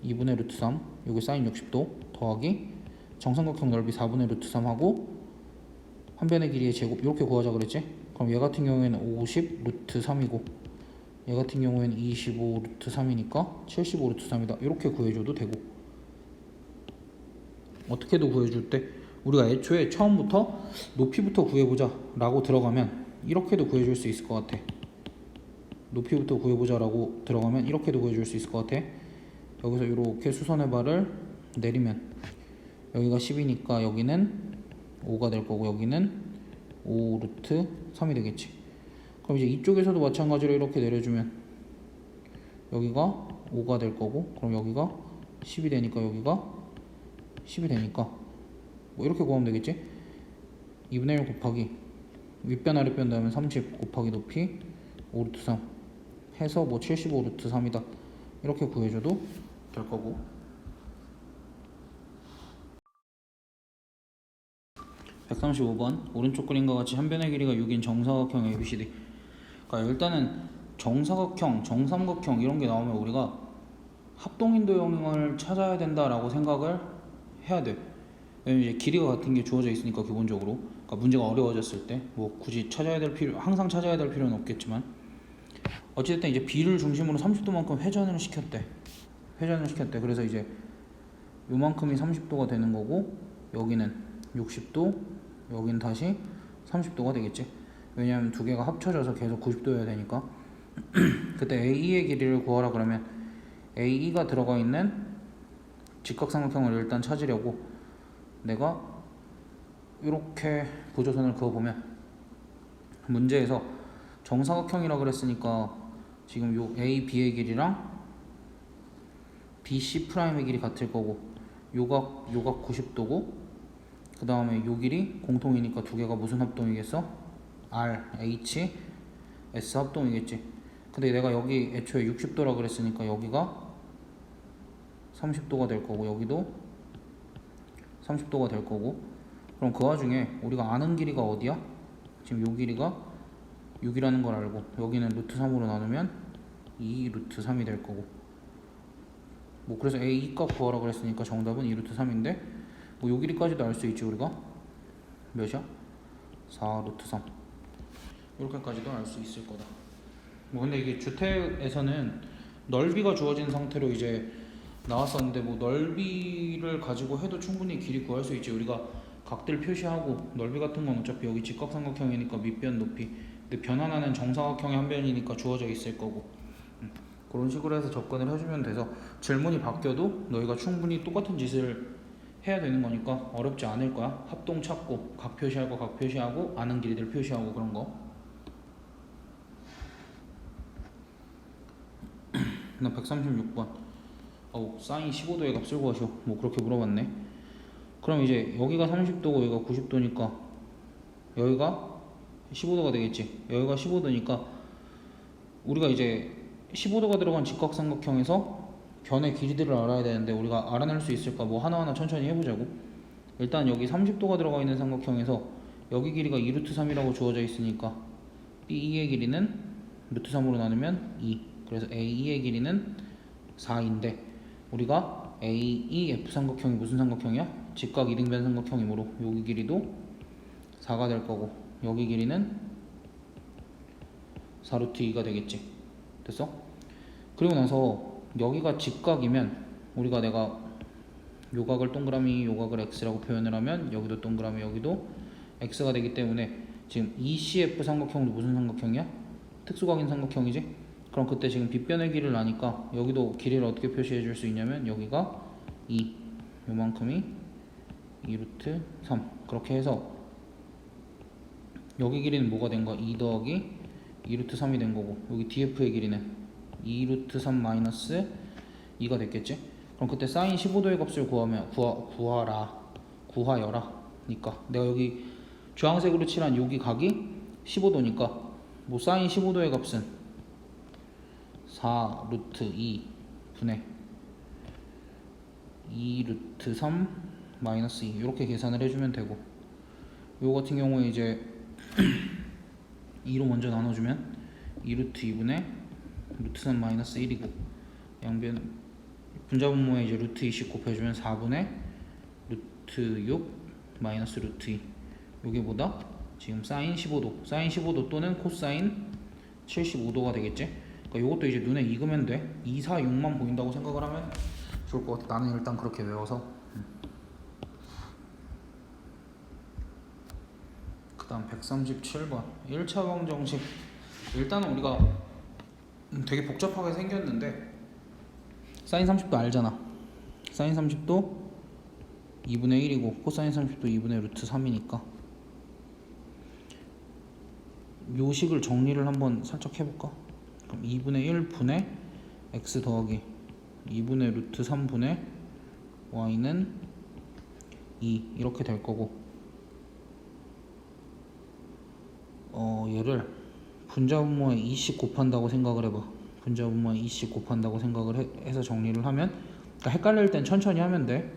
2분의 루트 3 여기 사인 60도 더하기 정삼각형 넓이 4분의 루트 3 하고 한 변의 길이의 제곱 이렇게 구하자 그랬지? 그럼 얘 같은 경우에는 50 루트 3이고 얘 같은 경우에는 25 루트 3이니까 75 루트 3이다 이렇게 구해줘도 되고, 어떻게도 구해줄 때 우리가 애초에 처음부터 높이부터 구해보자 라고 들어가면 이렇게도 구해줄 수 있을 것 같아. 높이부터 구해보자 라고 들어가면 이렇게도 구해줄 수 있을 것 같아. 여기서 이렇게 수선의 발을 내리면 여기가 10이니까 여기는 5가 될 거고 여기는 5 루트 3이 되겠지. 그럼 이제 이쪽에서도 마찬가지로 이렇게 내려주면 여기가 5가 될 거고 그럼 여기가 10이 되니까 여기가 10이 되니까 뭐 이렇게 구하면 되겠지. 2분의 1 곱하기 윗변 아랫변 더하면 30 곱하기 높이 5 루트 3 해서 뭐 75 루트 3이다 이렇게 구해줘도 될 될 거고, 135번 오른쪽 그림과 같이 한 변의 길이가 6인 정사각형 ABCD. 그러니까 일단은 정사각형, 정삼각형 이런 게 나오면 우리가 합동인도형을 찾아야 된다라고 생각을 해야 돼. 왜냐면 이제 길이가 같은 게 주어져 있으니까 기본적으로. 그러니까 문제가 어려워졌을 때 뭐 굳이 항상 찾아야 될 필요는 없겠지만, 어쨌든 이제 B를 중심으로 30도만큼 회전을 시켰대. 그래서 이제 요만큼이 30도가 되는 거고, 여기는 60도, 여긴 다시 30도가 되겠지. 왜냐하면 두 개가 합쳐져서 계속 90도여야 되니까. 그때 AE의 길이를 구하라 그러면 AE가 들어가 있는 직각삼각형을 일단 찾으려고 내가 이렇게 보조선을 그어보면, 문제에서 정사각형이라 그랬으니까 지금 요 AB의 길이랑 BC'의 길이 같을 거고, 요각 90도고, 그 다음에 요 길이 공통이니까 두 개가 무슨 합동이겠어? R, H, S 합동이겠지. 근데 내가 여기 애초에 60도라 그랬으니까 여기가 30도가 될 거고, 여기도 30도가 될 거고, 그럼 그 와중에 우리가 아는 길이가 어디야? 지금 요 길이가 6이라는 걸 알고, 여기는 루트 3으로 나누면 2 루트 3이 될 거고, 뭐 그래서 A 값 구하라 그랬으니까 정답은 2 루트 3인데, 뭐 요 길이까지도 알 수 있지 우리가. 몇이야? 4 루트 3. 이렇게까지도 알 수 있을 거다. 뭐 근데 이게 주택에서는 넓이가 주어진 상태로 이제 나왔었는데, 뭐 넓이를 가지고 해도 충분히 길이 구할 수 있지. 우리가 각들 표시하고, 넓이 같은 건 어차피 여기 직각삼각형이니까 밑변 높이, 근데 변 하나는 정사각형의 한 변이니까 주어져 있을 거고, 그런 식으로 해서 접근을 해주면 돼서 질문이 바뀌어도 너희가 충분히 똑같은 짓을 해야 되는 거니까 어렵지 않을 거야. 합동 찾고 각 표시하고 아는 길이들 표시하고 그런 거. 나 136번 사인 15도의 값을 구하시오. 뭐 그렇게 물어봤네. 그럼 이제 여기가 30도고 여기가 90도니까 여기가 15도가 되겠지. 여기가 15도니까 우리가 이제 15도가 들어간 직각삼각형에서 변의 길이들을 알아야 되는데, 우리가 알아낼 수 있을까? 뭐 하나하나 천천히 해보자고. 일단 여기 30도가 들어가 있는 삼각형에서 여기 길이가 2 루트 3이라고 주어져 있으니까 BE의 길이는 루트 3으로 나누면 2. 그래서 AE의 길이는 4인데, 우리가 AEF 삼각형이 무슨 삼각형이야? 직각 이등변 삼각형이므로 여기 길이도 4가 될 거고, 여기 길이는 4 루트 2가 되겠지. 됐어? 그리고 나서 여기가 직각이면 우리가 내가 요각을 동그라미 요각을 x라고 표현을 하면 여기도 동그라미 여기도 x가 되기 때문에 지금 ECF 삼각형도 무슨 삼각형이야? 특수각인 삼각형이지? 그럼 그때 지금 빗변의 길이를 아니까 여기도 길이를 어떻게 표시해 줄 수 있냐면, 여기가 2, 요만큼이 2 루트 3. 그렇게 해서 여기 길이는 뭐가 된 거야? 2 더하기 2 루트 3이 된 거고, 여기 DF의 길이는 2 루트 3 마이너스 2가 됐겠지? 그럼 그때 사인 15도의 값을 구하여라 니까 내가 여기 주황색으로 칠한 여기 각이 15도니까 뭐 사인 15도의 값은 4 루트 2 분의 2 루트 3 마이너스 2 이렇게 계산을 해주면 되고, 요 같은 경우에 이제 2로 먼저 나눠주면 2 루트 2분의 루트 3 마이너스 1이고, 양변 분자분모에 이제 루트 2씩 곱해주면 4분의 루트 6 마이너스 루트 2. 요게 뭐다? 지금 사인 15도 또는 코사인 75도가 되겠지? 그러니까 요것도 이제 눈에 익으면 돼. 2, 4, 6만 보인다고 생각을 하면 좋을 것 같아. 나는 일단 그렇게 외워서. 그 다음 137번 1차 방정식. 일단은 우리가 되게 복잡하게 생겼는데, 사인 30도 알잖아. 사인 30도 2분의 1이고 코사인 30도 2분의 루트 3이니까 요 식을 정리를 한번 살짝 해볼까? 그럼 2분의 1 분의 x 더하기 2분의 루트 3분의 y는 2 이렇게 될 거고, 얘를 분자분모에 2씩 곱한다고 생각을 해봐. 분자분모에 2씩 곱한다고 생각을 해서 정리를 하면 그러니까 헷갈릴 땐 천천히 하면 돼.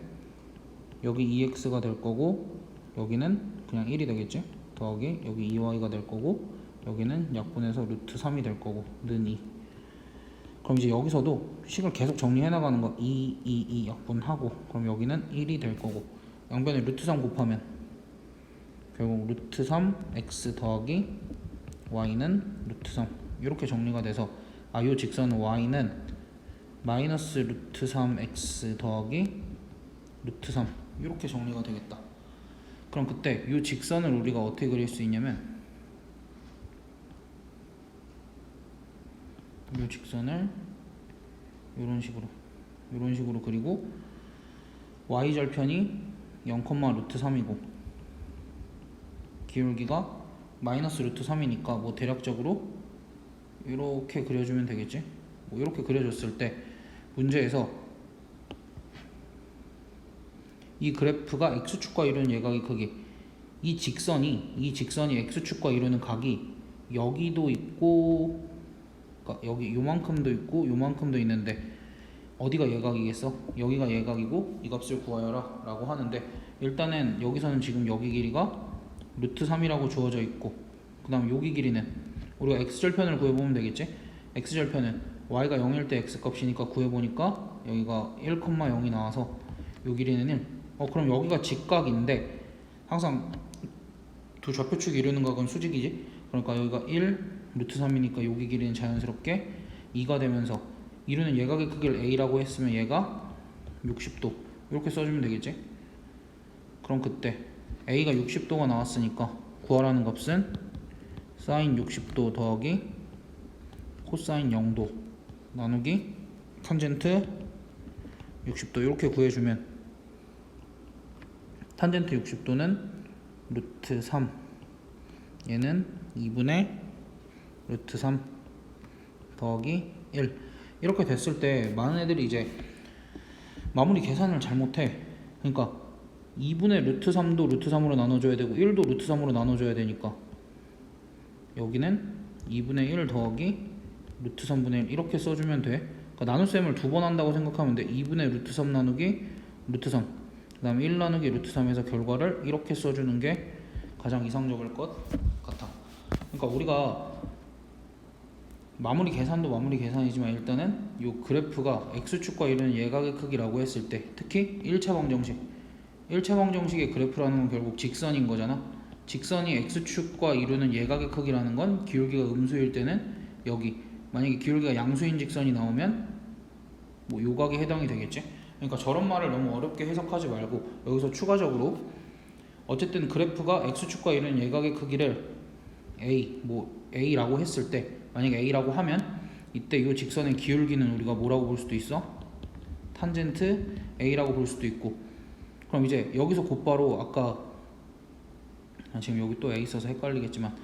여기 2x가 될 거고 여기는 그냥 1이 되겠지. 더하기 여기 2y가 될 거고 여기는 약분해서 루트 3이 될 거고 는 2. 그럼 이제 여기서도 식을 계속 정리해 나가는 거. 2 약분하고 그럼 여기는 1이 될 거고 양변에 루트 3 곱하면 결국 루트 3 x 더하기 y는 루트 3 이렇게 정리가 돼서 요 직선 y는 마이너스 루트 3 x 더하기 루트 3 이렇게 정리가 되겠다. 그럼 그때 이 직선을 우리가 어떻게 그릴 수 있냐면 이 직선을 이런 식으로 그리고 y절편이 0, 루트 3이고 기울기가 마이너스 루트 3이니까 뭐 대략적으로 이렇게 그려주면 되겠지. 뭐 이렇게 그려줬을 때 문제에서 이 그래프가 x축과 이루는 예각의 크기, 이 직선이 x축과 이루는 각이 여기도 있고 그러니까 여기 요만큼도 있고 요만큼도 있는데 어디가 예각이겠어? 여기가 예각이고 이 값을 구하여라 라고 하는데 일단은 여기서는 지금 여기 길이가 루트 3이라고 주어져 있고 그 다음 여기 길이는 우리가 x절편을 구해보면 되겠지? x절편은 y가 0일 때 x값이니까 구해보니까 여기가 1,0이 나와서 요 길이는 1. 그럼 여기가 직각인데 항상 두 좌표축이 이루는 각은 수직이지? 그러니까 여기가 1 루트 3이니까 여기 길이는 자연스럽게 2가 되면서 이루는 예각의 크기를 a라고 했으면 얘가 60도 이렇게 써주면 되겠지? 그럼 그때 a가 60도가 나왔으니까 구하라는 값은 사인 60도 더하기 코사인 0도 나누기 탄젠트 60도 이렇게 구해주면 탄젠트 60도는 루트 3 얘는 2분의 루트 3 더하기 1 이렇게 됐을 때 많은 애들이 이제 마무리 계산을 잘못해. 그러니까 2분의 루트 3도 루트 3으로 나눠줘야 되고 1도 루트 3으로 나눠줘야 되니까 여기는 2분의 1 더하기 루트 3분의 1 이렇게 써주면 돼. 그러니까 나눗셈을 두 번 한다고 생각하면 돼. 2분의 루트 3 나누기 루트 3 그 다음에 1 나누기 루트 3에서 결과를 이렇게 써주는 게 가장 이상적일 것 같아. 그러니까 우리가 마무리 계산도 마무리 계산이지만 일단은 이 그래프가 x축과 이루는 예각의 크기라고 했을 때 특히 1차 방정식의 그래프라는 건 결국 직선인 거잖아. 직선이 x축과 이루는 예각의 크기라는 건 기울기가 음수일 때는 여기 만약에 기울기가 양수인 직선이 나오면 뭐 요각에 해당이 되겠지. 그러니까 저런 말을 너무 어렵게 해석하지 말고 여기서 추가적으로 어쨌든 그래프가 x축과 이루는 예각의 크기를 a라고 했을 때 만약에 a라고 하면 이때 이 직선의 기울기는 우리가 뭐라고 볼 수도 있어? 탄젠트 a라고 볼 수도 있고 그럼 이제 여기서 곧바로 아까 지금 여기 또 a 있어서 헷갈리겠지만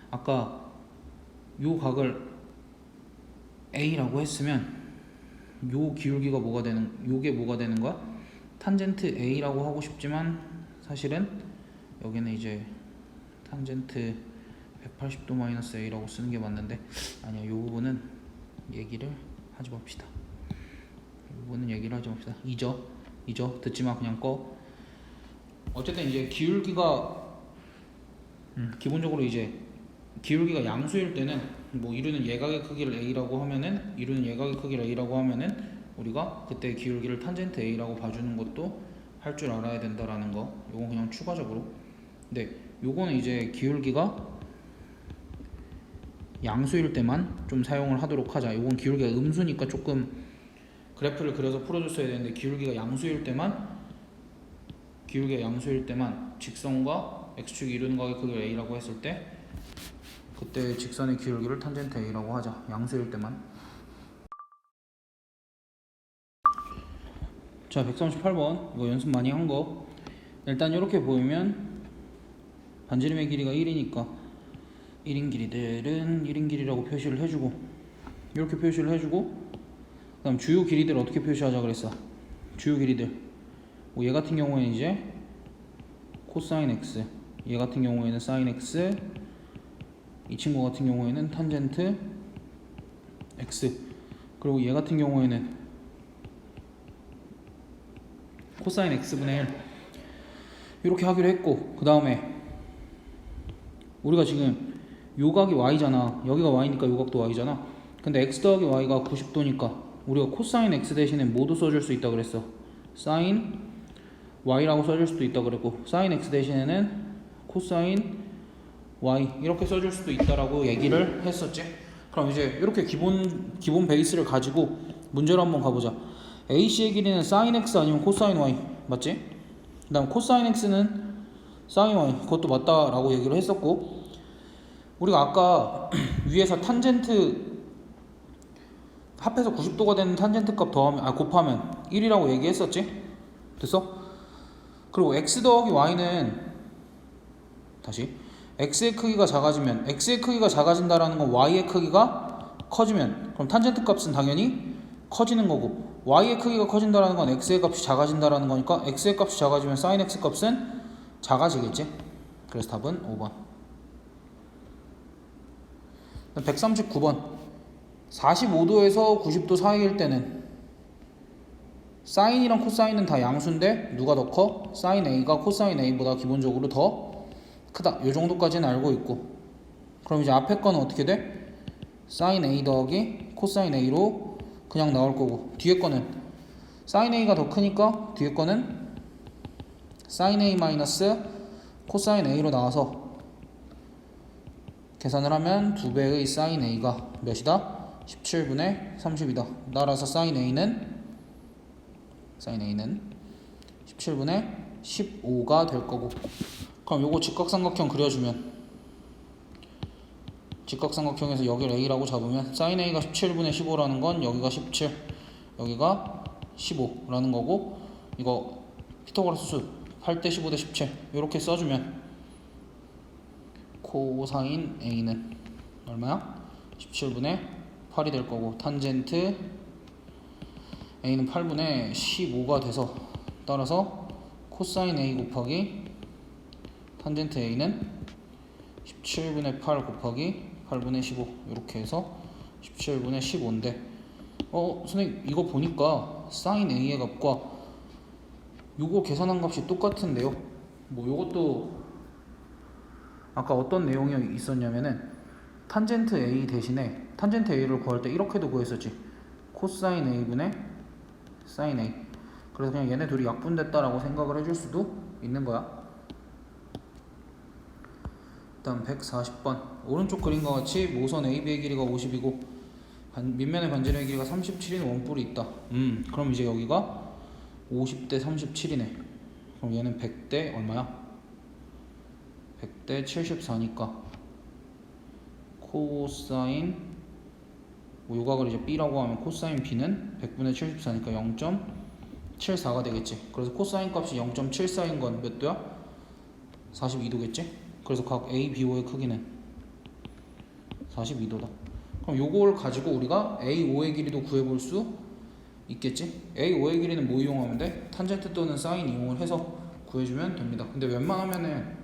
아까 요 각을 a라고 했으면 요 기울기가 요게 뭐가 되는 거야? 탄젠트 a라고 하고 싶지만 사실은 여기는 이제 탄젠트 180도 마이너스 a라고 쓰는 게 맞는데 아니야. 요 부분은 얘기를 하지 맙시다. 잊어. 듣지마. 그냥 꺼. 어쨌든 이제 기울기가 기본적으로 이제 기울기가 양수일 때는 뭐 이루는 예각의 크기를 a라고 하면은 우리가 그때 기울기를 탄젠트 a라고 봐주는 것도 할 줄 알아야 된다라는 거. 요건 그냥 추가적으로. 근데 요거는 이제 기울기가 양수일 때만 좀 사용을 하도록 하자. 요건 기울기가 음수니까 조금 그래프를 그려서 풀어줬어야 되는데 기울기가 양수일 때만 직선과 x축이 이루는 각의 크기를 a라고 했을 때 그때 직선의 기울기를 탄젠트 a라고 하자. 양수일 때만. 자, 138번 이거 연습 많이 한 거. 일단 이렇게 보이면 반지름의 길이가 1이니까 1인 길이들은 1인 길이라고 표시를 해주고 이렇게 표시를 해주고 그 다음 주요 길이들 어떻게 표시하자 그랬어? 주요 길이들 뭐 얘 같은 경우에는 이제 코사인 x, 얘 같은 경우에는 사인 x, 이 친구 같은 경우에는 탄젠트 x, 그리고 얘 같은 경우에는 코사인 x분의 1 이렇게 하기로 했고, 그 다음에 우리가 지금 요각이 y잖아. 여기가 y니까 요각도 y잖아. 근데 x 더하기 y가 90도니까 우리가 코사인 x 대신에 뭐도 써줄 수 있다 그랬어. 사인 y라고 써줄 수도 있다 그랬고, 사인 x 대신에는 코사인 y 이렇게 써줄 수도 있다라고 얘기를 했었지. 그럼 이제 이렇게 기본 베이스를 가지고 문제로 한번 가보자. AC의 길이는 사인 x 아니면 코사인 y 맞지? 그 다음 코사인 x는 사인 y 그것도 맞다라고 얘기를 했었고, 우리가 아까 위에서 탄젠트 합해서 90도가 되는 탄젠트 값 곱하면 1이라고 얘기했었지? 됐어? 그리고 x 더하기 y는 다시 x의 크기가 작아지면, x의 크기가 작아진다라는 건 y의 크기가 커지면, 그럼 탄젠트 값은 당연히 커지는 거고, y의 크기가 커진다라는 건 x의 값이 작아진다라는 거니까 x의 값이 작아지면 sin x 값은 작아지겠지. 그래서 답은 5번. 139번 45도에서 90도 사이일 때는 사인이랑 코사인은 다 양수인데 누가 더 커? 사인 A가 코사인 A보다 기본적으로 더 크다. 이 정도까지는 알고 있고, 그럼 이제 앞에 거는 어떻게 돼? 사인 A 더하기 코사인 A로 그냥 나올 거고, 뒤에 거는 사인 A가 더 크니까 뒤에 거는 사인 A 마이너스 코사인 A로 나와서 계산을 하면 2배의 사인 A가 몇이다? 17분의 30이다. 따라서 사인 A는 17분의 15가 될 거고, 그럼 요거 직각삼각형 그려주면, 직각삼각형에서 여기를 A라고 잡으면 사인 A가 17분의 15라는 건 여기가 17, 여기가 15라는 거고, 이거 피타고라스 수 8대 15대 17 이렇게 써주면 코사인 A는 얼마야? 17분의 8이 될 거고, 탄젠트 A는 8분의 15가 돼서, 따라서 코사인 A 곱하기 탄젠트 A는 17분의 8 곱하기 8분의 15 이렇게 해서 17분의 15인데, 선생님 이거 보니까 사인 A의 값과 요거 계산한 값이 똑같은데요? 뭐 요것도 아까 어떤 내용이 있었냐면은 탄젠트 A 대신에 탄젠트 A를 구할 때 이렇게도 구했었지. 코사인 A분의 사인 A. 그래서 그냥 얘네 둘이 약분됐다라고 생각을 해줄 수도 있는 거야. 다음 140번 오른쪽 그림과 같이 모선 AB의 길이가 50이고 밑면의 반지름의 길이가 37인 원뿔이 있다. 그럼 이제 여기가 50대 37이네. 그럼 얘는 100대 얼마야? 100대 74니까 코사인 요각을 이제 B라고 하면 코사인 B는 100분의 74니까 0.74가 되겠지. 그래서 코사인 값이 0.74인 건 몇 도야? 42도겠지? 그래서 각 A, B, O의 크기는 42도다. 그럼 요걸 가지고 우리가 A, O의 길이도 구해볼 수 있겠지? A, O의 길이는 뭐 이용하면 돼? 탄젠트 또는 사인 이용을 해서 구해주면 됩니다. 근데 웬만하면은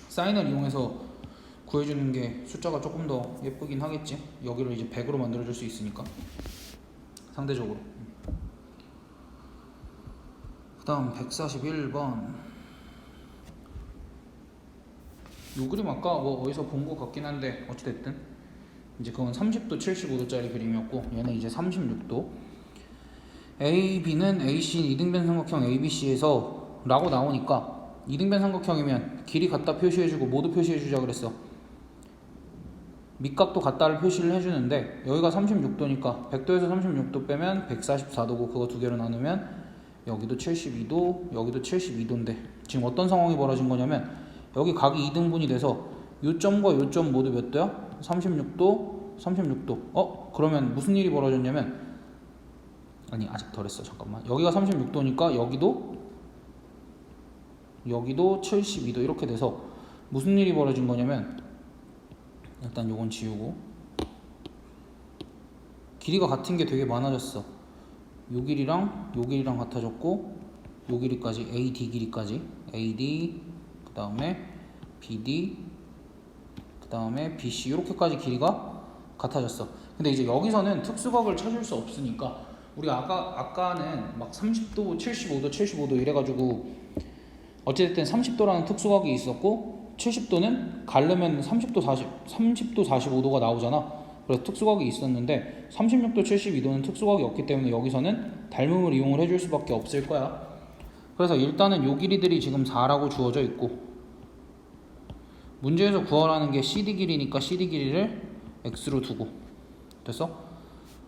사인을 이용해서 구해주는 게 숫자가 조금 더 예쁘긴 하겠지. 여기를 이제 100으로 만들어줄 수 있으니까 상대적으로. 그 다음 141번 요 그림 아까 어디서 본 것 같긴 한데 어찌됐든 이제 그건 30도 75도짜리 그림이었고, 얘는 이제 36도. A, B는 AC 이등변 삼각형 ABC에서 라고 나오니까 이등변 삼각형이면 길이 같다 표시해주고 모두 표시해주자 그랬어. 밑각도 같다를 표시를 해주는데 여기가 36도니까 100도에서 36도 빼면 144도고 그거 두 개로 나누면 여기도 72도 여기도 72도인데 지금 어떤 상황이 벌어진 거냐면 여기 각이 2등분이 돼서 요점과 요점 모두 몇 도야? 36도 36도. 그러면 무슨 일이 벌어졌냐면, 아니 아직 덜했어. 잠깐만. 여기가 36도니까 여기도 72도 이렇게 돼서 무슨 일이 벌어진 거냐면, 일단 요건 지우고 길이가 같은 게 되게 많아졌어. 요 길이랑 요 길이랑 같아졌고 요 길이까지 AD 길이까지 AD 그 다음에 BD 그 다음에 BC 이렇게까지 길이가 같아졌어. 근데 이제 여기서는 특수각을 찾을 수 없으니까 우리가 아까는 막 30도, 75도, 75도 이래가지고 어찌됐든 30도라는 특수각이 있었고 70도는 가르면 30도 45도가 나오잖아. 그래서 특수각이 있었는데 36도, 72도는 특수각이 없기 때문에 여기서는 닮음을 이용을 해줄 수밖에 없을 거야. 그래서 일단은 요 길이들이 지금 4라고 주어져 있고 문제에서 구하라는 게 CD 길이니까 CD 길이를 x로 두고 됐어?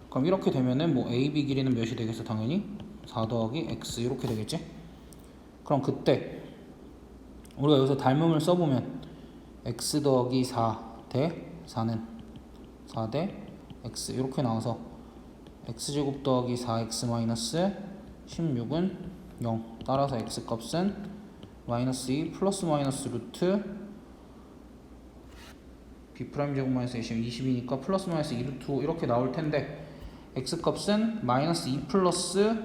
그럼 이렇게 되면은 뭐 AB 길이는 몇이 되겠어? 당연히 4 더하기 x 이렇게 되겠지? 그럼 그때 우리가 여기서 닮음을 써보면 x 더하기 4 대 4는 4 대 x 이렇게 나와서 x제곱 더하기 4x 마이너스 16은 0 따라서 x값은 마이너스 2 플러스 마이너스 루트 b 프라임 제곱 마이너스 a 20이니까 플러스 마이너스 2 루트 5 이렇게 나올 텐데 x값은 마이너스 2 플러스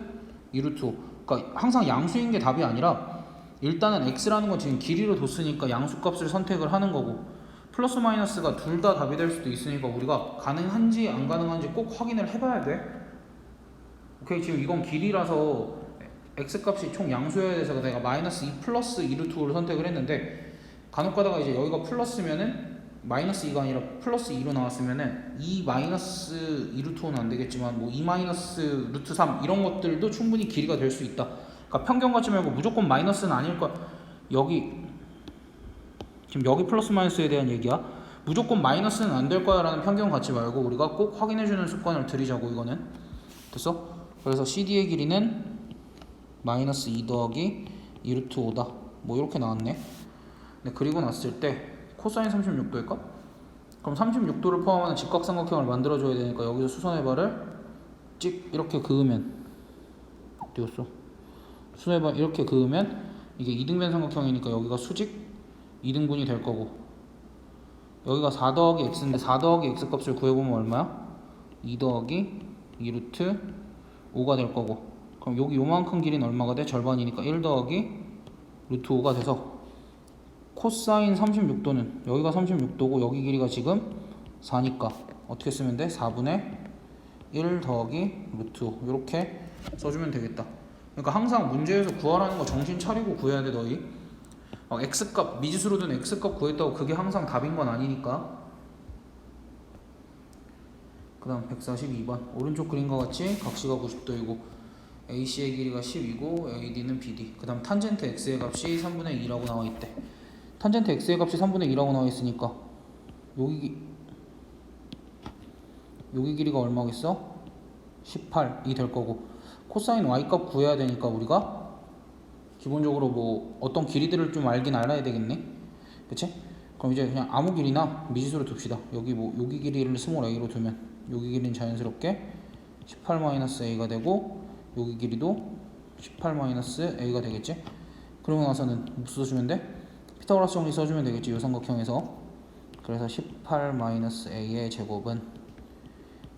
2 루트 5 그러니까 항상 양수인 게 답이 아니라 일단은 x라는 건 지금 길이로 뒀으니까 양수값을 선택을 하는 거고 플러스 마이너스가 둘 다 답이 될 수도 있으니까 우리가 가능한지 안 가능한지 꼭 확인을 해봐야 돼. 오케이, 지금 이건 길이라서 x값이 총 양수여야 돼서 내가 마이너스 2 플러스 2 루트 5를 선택을 했는데 간혹 가다가 이제 여기가 플러스면은 마이너스 2가 아니라 플러스 2로 나왔으면은 2 마이너스 2 루트 5는 안 되겠지만 뭐 2 마이너스 루트 3 이런 것들도 충분히 길이가 될 수 있다. 그러니까 편견 갖지 말고 무조건 마이너스는 아닐 거야. 지금 여기 플러스 마이너스에 대한 얘기야. 무조건 마이너스는 안 될 거야 라는 편견 갖지 말고 우리가 꼭 확인해주는 습관을 들이자고. 이거는 됐어? 그래서 CD의 길이는 마이너스 2 더하기 2 루트 5다 뭐 이렇게 나왔네. 근데 그리고 났을 때 코사인 36도일까? 그럼 36도를 포함하는 직각삼각형을 만들어줘야 되니까 여기서 수선의 발을 찍 이렇게 그으면 어디였어? 수선의 발 이렇게 그으면 이게 이등변 삼각형이니까 여기가 수직 2등분이 될 거고 여기가 4 더하기 x인데 4 더하기 x 값을 구해보면 얼마야? 2 더하기 2 루트 5가 될 거고 그럼 여기 요만큼 길이는 얼마가 돼? 절반이니까 1 더하기 루트 5가 돼서 코사인 36도는 여기가 36도고 여기 길이가 지금 4니까 어떻게 쓰면 돼? 4분의 1 더하기 루트 5 이렇게 써주면 되겠다. 그러니까 항상 문제에서 구하라는 거 정신 차리고 구해야 돼. 너희 x값 미지수로 둔 x값 구했다고 그게 항상 답인 건 아니니까. 그 다음 142번 오른쪽 그림과 같이 각시가 90도이고 AC의 길이가 10이고 AD는 BD. 그 다음 탄젠트 x의 값이 3분의 2라고 나와 있대. 탄젠트 x의 값이 3분의 2라고 나와 있으니까 여기 길이가 얼마겠어? 18이 될 거고 코사인 y 값 구해야 되니까 우리가 기본적으로 뭐 어떤 길이들을 좀 알아야 되겠네. 그치? 그럼 이제 그냥 아무 길이나 미지수로 둡시다. 여기 길이를 스몰 a로 두면 여기 길이는 자연스럽게 18-a가 되고 여기 길이도 18-a가 되겠지? 그러고 나서는 뭐 써주면 돼? 피타고라스 정리 써주면 되겠지. 요 삼각형에서. 그래서 18-a의 제곱은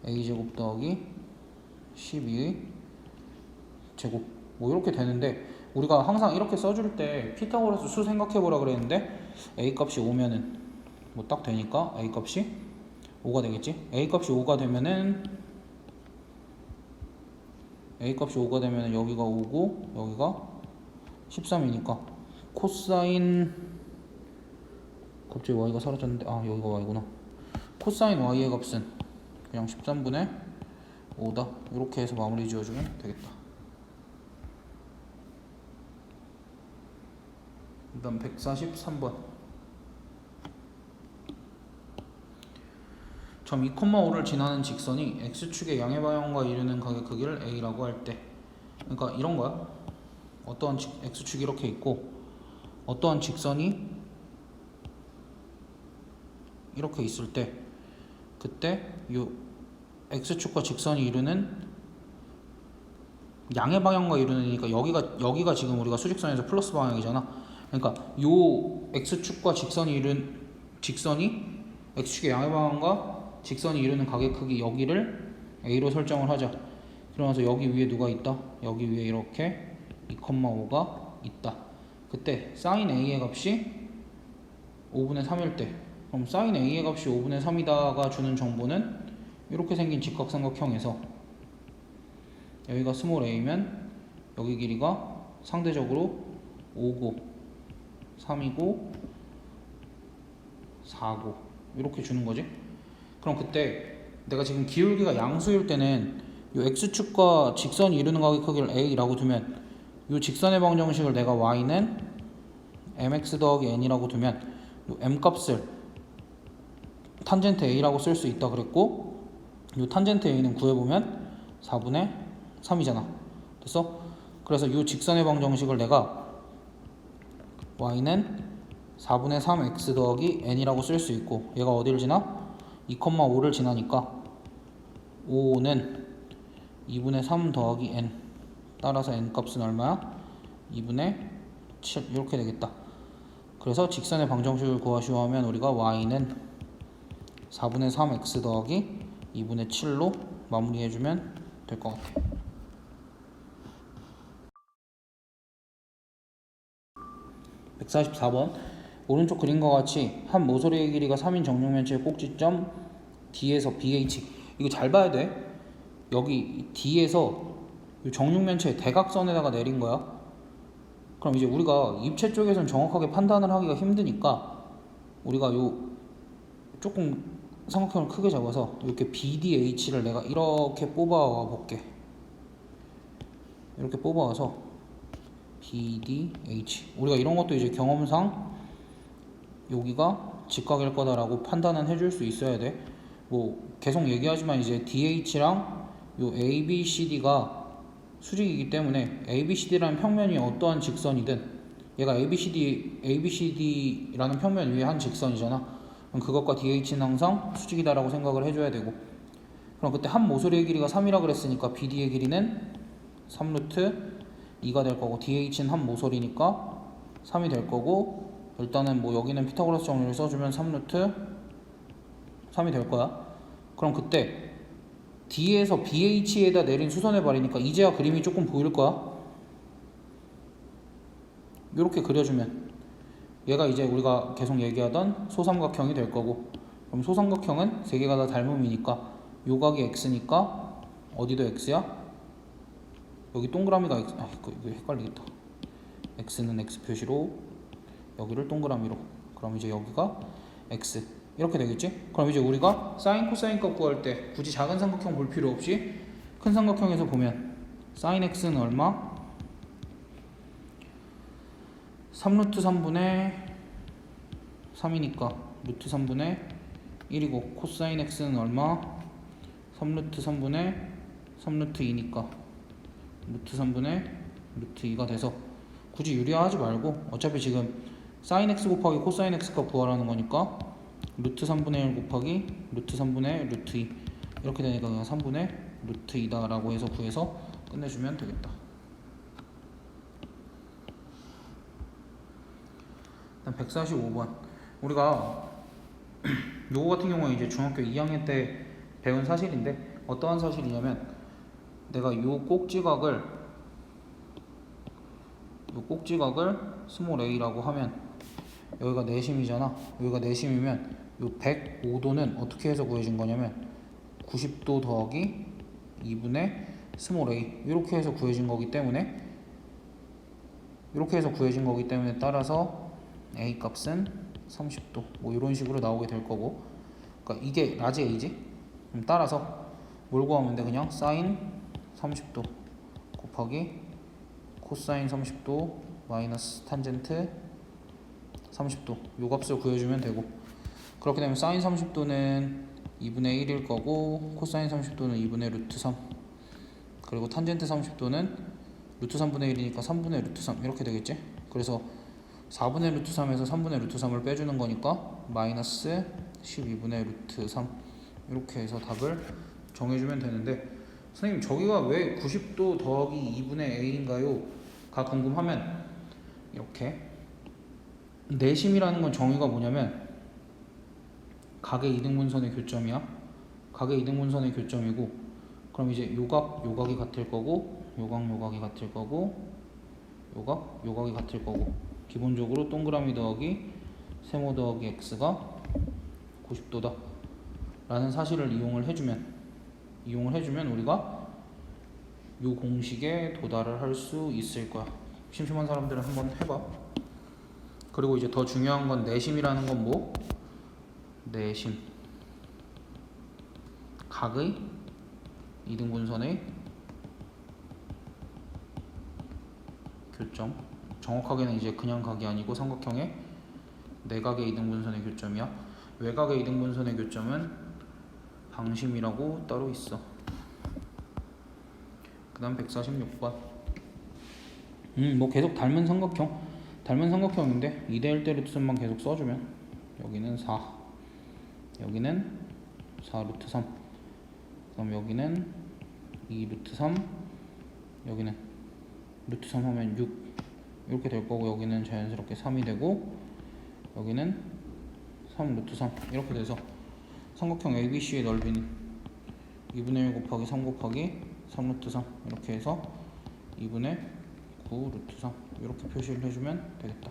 a제곱 더하기 12의 제곱 뭐 이렇게 되는데 우리가 항상 이렇게 써줄 때 피타고라스 수 생각해보라 그랬는데 a 값이 5면은 뭐 딱 되니까 a 값이 5가 되겠지. a 값이 5가 되면은 여기가 5고 여기가 13이니까 코사인 갑자기 y가 사라졌는데 여기가 y구나. 코사인 y의 값은 그냥 13분의 5다 이렇게 해서 마무리 지어주면 되겠다. 그 다음 143번 점 2,5를 지나는 직선이 x축의 양의 방향과 이루는 각의 크기를 a라고 할 때 그러니까 이런 거야. 어떠한 x축이 이렇게 있고 어떠한 직선이 이렇게 있을 때 그때 요 x축과 직선이 이루는 양의 방향과 이루니까 여기가 지금 우리가 수직선에서 플러스 방향이잖아. 그러니까 요 x축과 직선이 x축의 양의 방향과 직선이 이루는 각의 크기 여기를 a로 설정을 하자. 그러면서 여기 위에 누가 있다? 여기 위에 이렇게 2,5가 있다. 그때 sin a의 값이 5분의 3일 때 그럼 sin a의 값이 5분의 3이다가 주는 정보는 이렇게 생긴 직각삼각형에서 여기가 스몰 a면 여기 길이가 상대적으로 5고 3이고 4고 이렇게 주는 거지. 그럼 그때 내가 지금 기울기가 양수일 때는 이 x축과 직선이 이루는 각의 크기를 a라고 두면 이 직선의 방정식을 내가 y는 mx 더하기 n이라고 두면 이 m 값을 탄젠트 a라고 쓸 수 있다 그랬고, 이 탄젠트 a는 구해보면 4분의 3이잖아. 됐어? 그래서 이 직선의 방정식을 내가 y는 4분의 3x 더하기 n이라고 쓸 수 있고, 얘가 어디를 지나? 2,5를 지나니까 5는 2분의 3 더하기 n, 따라서 n 값은 얼마야? 2분의 7 이렇게 되겠다. 그래서 직선의 방정식을 구하시오 하면 우리가 y는 4분의 3x 더하기 2분의 7로 마무리해주면 될 것 같아. 144번 오른쪽 그림과 같이 한 모서리의 길이가 3인 정육면체의 꼭지점 D에서 BH, 이거 잘 봐야 돼. 여기 D에서 정육면체의 대각선에다가 내린 거야. 그럼 이제 우리가 입체 쪽에서는 정확하게 판단을 하기가 힘드니까 우리가 요 조금 삼각형을 크게 잡아서 이렇게 BDH를 내가 이렇게 뽑아와 볼게. 이렇게 뽑아와서 BDH, 우리가 이런 것도 이제 경험상 여기가 직각일 거다라고 판단은 해줄 수 있어야 돼. 뭐 계속 얘기하지만 이제 DH랑 요 ABCD가 수직이기 때문에 ABCD라는 평면이 어떠한 직선이든 얘가 ABCD라는 평면 위에 한 직선이잖아. 그럼 그것과 DH는 항상 수직이다라고 생각을 해줘야 되고, 그럼 그때 한 모서리의 길이가 3이라 그랬으니까 BD의 길이는 3루트 2가 될 거고, DH는 한 모서리니까 3이 될 거고, 일단은 뭐 여기는 피타고라스 정리를 써주면 3루트 3이 될 거야. 그럼 그때 D에서 BH에다 내린 수선의 발이니까 이제야 그림이 조금 보일 거야. 이렇게 그려주면 얘가 이제 우리가 계속 얘기하던 소삼각형이 될 거고, 그럼 소삼각형은 세 개가 다 닮음이니까 요각이 x니까 어디도 x야? 여기 동그라미가 x, 이거 헷갈리겠다. x는 x 표시로 여기를 동그라미로, 그럼 이제 여기가 x 이렇게 되겠지? 그럼 이제 우리가 사인 코사인 값 구할 때 굳이 작은 삼각형 볼 필요 없이 큰 삼각형에서 보면 사인 x는 얼마? 3루트 3분의 3이니까 루트 3분의 1이고, 코사인 x는 얼마? 3루트 3분의 3루트 2니까 루트 3분의 루트 2가 돼서 굳이 유리화하지 말고 어차피 지금 사인 x 곱하기 코사인 x 값 구하라는 거니까 루트 3분의 1 곱하기 루트 3분의 루트 2 이렇게 되니까 그냥 3분의 루트 2다 라고 해서 구해서 끝내주면 되겠다. 일단 145번 우리가 요거 같은 경우에 이제 중학교 2학년 때 배운 사실인데, 어떠한 사실이냐면 내가 요 꼭지각을 스몰 a라고 하면 여기가 내심이잖아. 여기가 내심이면 요 105도는 어떻게 해서 구해진 거냐면 90도 더하기 2분의 스몰 a 이렇게 해서 구해진 거기 때문에 따라서 a 값은 30도 뭐 이런 식으로 나오게 될 거고, 그러니까 이게 라지 a지. 그럼 따라서 뭘 구하면 돼? 그냥 사인 30도 곱하기 코사인 30도 마이너스 탄젠트 30도 요 값을 구해주면 되고, 그렇게 되면 사인 30도는 2분의 1일 거고, 코사인 30도는 2분의 루트 3, 그리고 탄젠트 30도는 루트 3분의 1이니까 3분의 루트 3 이렇게 되겠지. 그래서 4분의 루트 3에서 3분의 루트 3을 빼주는 거니까 마이너스 12분의 루트 3 이렇게 해서 답을 정해주면 되는데, 선생님 저기가 왜 90도 더하기 2분의 a인가요? 가 궁금하면 이렇게 내심이라는 건 정의가 뭐냐면 각의 이등분선의 교점이야. 각의 이등분선의 교점이고, 그럼 이제 요각이 같을 거고, 요각이 같을 거고, 요각이 같을 거고, 기본적으로 동그라미 더하기 세모 더하기 x가 90도다 라는 사실을 이용을 해주면 우리가 이 공식에 도달을 할 수 있을 거야. 심심한 사람들은 한번 해봐. 그리고 이제 더 중요한 건 내심이라는 건 뭐? 내심. 각의 이등분선의 교점. 정확하게는 이제 그냥 각이 아니고 삼각형의 내각의 이등분선의 교점이야. 외각의 이등분선의 교점은 방심이라고 따로 있어. 그 다음 146번. 뭐 계속 닮은 삼각형인데 2대1대 루트 3만 계속 써주면 여기는 4, 여기는 4 루트 3, 그럼 여기는 2 루트 3, 여기는 루트 3 하면 6 이렇게 될 거고, 여기는 자연스럽게 3이 되고, 여기는 3 루트 3 이렇게 돼서 삼각형 ABC의 넓이는 2분의 1 곱하기 3 곱하기 3 루트 3 이렇게 해서 2분의 9 루트 3 이렇게 표시를 해주면 되겠다.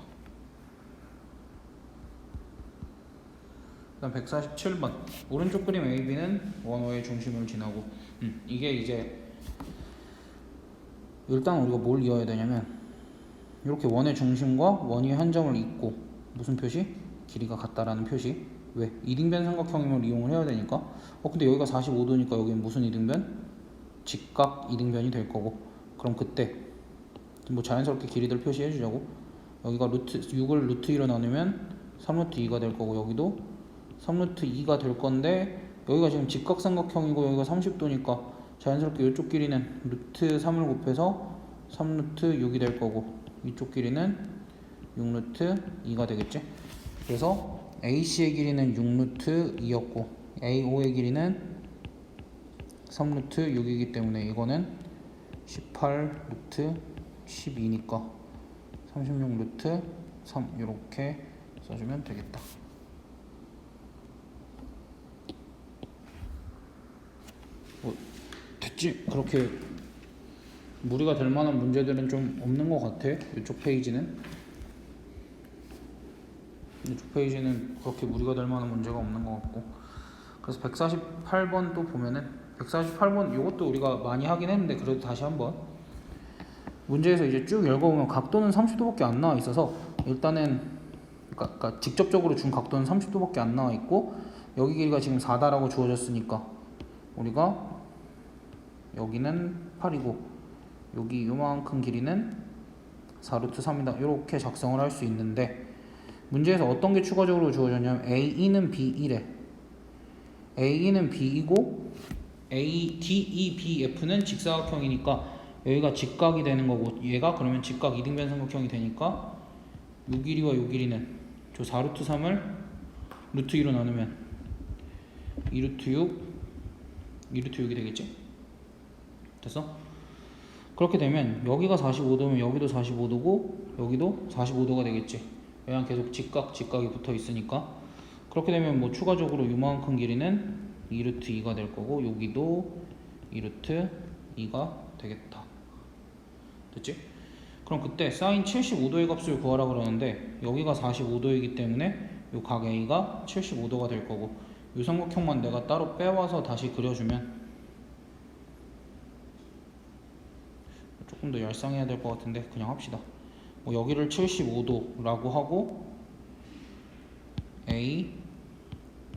그 다음 147번. 오른쪽 그림 AB는 원호의 중심을 지나고, 이게 이제 일단 우리가 뭘 이어야 되냐면, 이렇게 원의 중심과 원 위의 한 점을 잇고 무슨 표시? 길이가 같다라는 표시. 왜? 이등변 삼각형임을 이용을 해야 되니까. 근데 여기가 45도니까 여기는 무슨 이등변? 직각 이등변이 될 거고, 그럼 그때 뭐 자연스럽게 길이들 표시해 주자고. 여기가 6을 루트 2로 나누면 3 루트 2가 될 거고, 여기도 3 루트 2가 될 건데, 여기가 지금 직각 삼각형이고 여기가 30도니까 자연스럽게 이쪽 길이는 루트 3을 곱해서 3 루트 6이 될 거고, 이쪽 길이는 6 루트 2가 되겠지. 그래서 AC의 길이는 6 루트 2였고 AO의 길이는 3 루트 6이기 때문에 이거는 18 루트 12니까 36 루트 3 이렇게 써주면 되겠다. 됐지? 그렇게 무리가 될 만한 문제들은 좀 없는 것 같아. 이쪽 페이지는 그렇게 무리가 될 만한 문제가 없는 것 같고, 그래서 148번 또 보면은 148번 이것도 우리가 많이 하긴 했는데 그래도 다시 한번 문제에서 이제 쭉 읽어보면 각도는 30도밖에 안 나와 있어서, 일단은 그러니까 직접적으로 준 각도는 30도밖에 안 나와 있고, 여기 길이가 지금 4다라고 주어졌으니까 우리가 여기는 8이고 여기 요만큼 길이는 4 루트 3이다 이렇게 작성을 할 수 있는데, 문제에서 어떤 게 추가적으로 주어졌냐면 AE는 B1에 AE는 B이고 DEBF는 직사각형이니까 여기가 직각이 되는 거고, 얘가 그러면 직각 이등변 삼각형이 되니까 요 길이와 요 길이는 저 4 루트 3을 루트 2로 나누면 2 루트 6 2 루트 6이 되겠지? 됐어? 그렇게 되면 여기가 45도면 여기도 45도고 여기도 45도가 되겠지. 왜냐면 계속 직각이 붙어 있으니까. 그렇게 되면 뭐 추가적으로 요만큼 길이는 2 루트 2가 될 거고, 여기도 2 루트 2가 되겠다. 됐지? 그럼 그때 사인 75도의 값을 구하라 그러는데, 여기가 45도이기 때문에 요 각 A가 75도가 될 거고, 요 삼각형만 내가 따로 빼와서 다시 그려주면 조금 더 얄쌍해야 될 것 같은데 그냥 합시다. 뭐 여기를 75도라고 하고 A,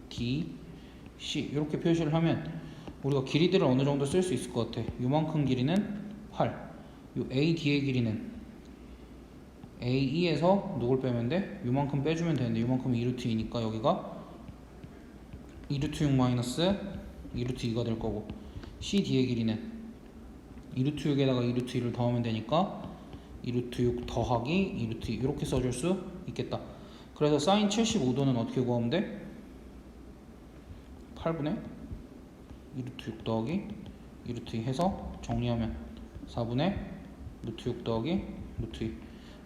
D, C 이렇게 표시를 하면 우리가 길이들을 어느 정도 쓸 수 있을 것 같아. 요만큼 길이는 8, 요 A, D의 길이는 AE에서 누굴 빼면 돼? 요만큼 빼주면 되는데 요만큼 2 루트 2니까 여기가 2 루트 6 마이너스 2 루트 2가 될 거고, CD의 길이는 2 루트 6에다가 2 루트 2를 더하면 되니까 2 루트 6 더하기 2 루트 2 이렇게 써줄 수 있겠다. 그래서 사인 75도는 어떻게 구하면 돼? 8분의 2 루트 6 더하기 2 루트 2 해서 정리하면 4분의 루트 6 더하기 루트 2.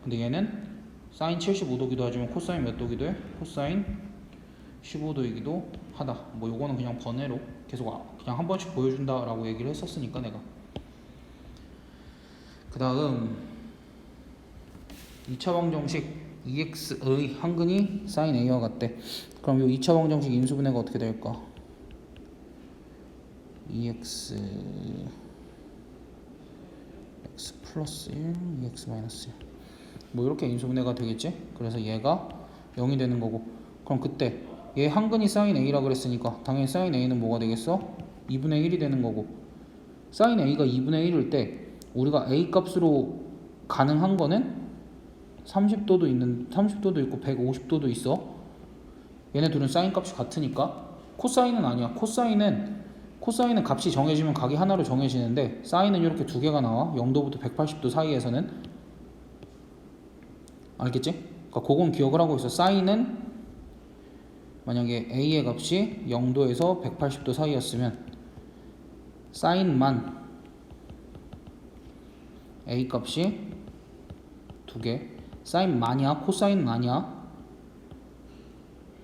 근데 얘는 사인 75도기도 하지만 코사인 몇 도기도 해? 코사인 15도이기도 하다. 뭐 요거는 그냥 번외로 계속 그냥 한 번씩 보여준다 라고 얘기를 했었으니까 내가. 그 다음 2차 방정식 EX의 한근이 sin A와 같대. 그럼 이 2차 방정식 인수분해가 어떻게 될까? EX x 플러스 1, 2x 마이너스 1. 뭐 이렇게 인수분해가 되겠지? 그래서 얘가 0이 되는 거고. 그럼 그때 얘 한근이 sin a라 그랬으니까 당연히 sin a는 뭐가 되겠어? 2분의 1이 되는 거고. sin a가 2분의 1일 때 우리가 a 값으로 가능한 거는 30도도 있고 150도도 있어. 얘네 둘은 sin 값이 같으니까. 코사인은 아니야. 코사인은 값이 정해지면 각이 하나로 정해지는데 사인은 이렇게 두 개가 나와. 0도부터 180도 사이에서는. 알겠지? 그러니까 그건 기억을 하고 있어. 사인은 만약에 a의 값이 0도에서 180도 사이였으면 사인만 a 값이 두 개. 사인만이야. 코사인은 아니야.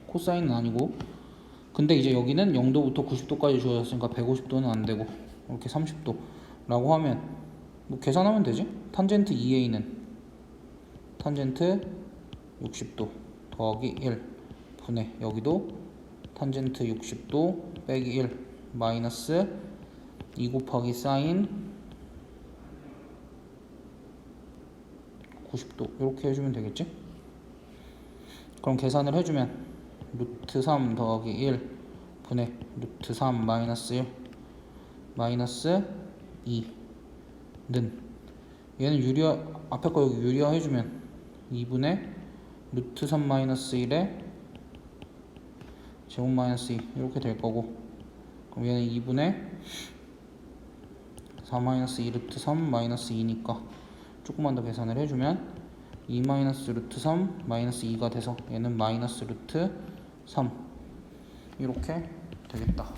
코사인은 아니고. 근데 이제 여기는 0도부터 90도까지 주어졌으니까 150도는 안 되고 이렇게 30도 라고 하면 뭐 계산하면 되지. 탄젠트 2a는 탄젠트 60도 더하기 1 분의 여기도 탄젠트 60도 빼기 1 마이너스 2 곱하기 사인 90도 이렇게 해주면 되겠지. 그럼 계산을 해주면 루트 3 더하기 1 분의 루트 3 마이너스 1 마이너스 2는 얘는 유리화, 앞에 거 여기 유리화 해주면 2분의 루트 3 마이너스 1에 제곱 마이너스 2 이렇게 될 거고. 그럼 얘는 2분의 4 마이너스 2 루트 3 마이너스 2니까 조금만 더 계산을 해주면 2 마이너스 루트 3 마이너스 2가 돼서 얘는 마이너스 루트 3 이렇게 되겠다.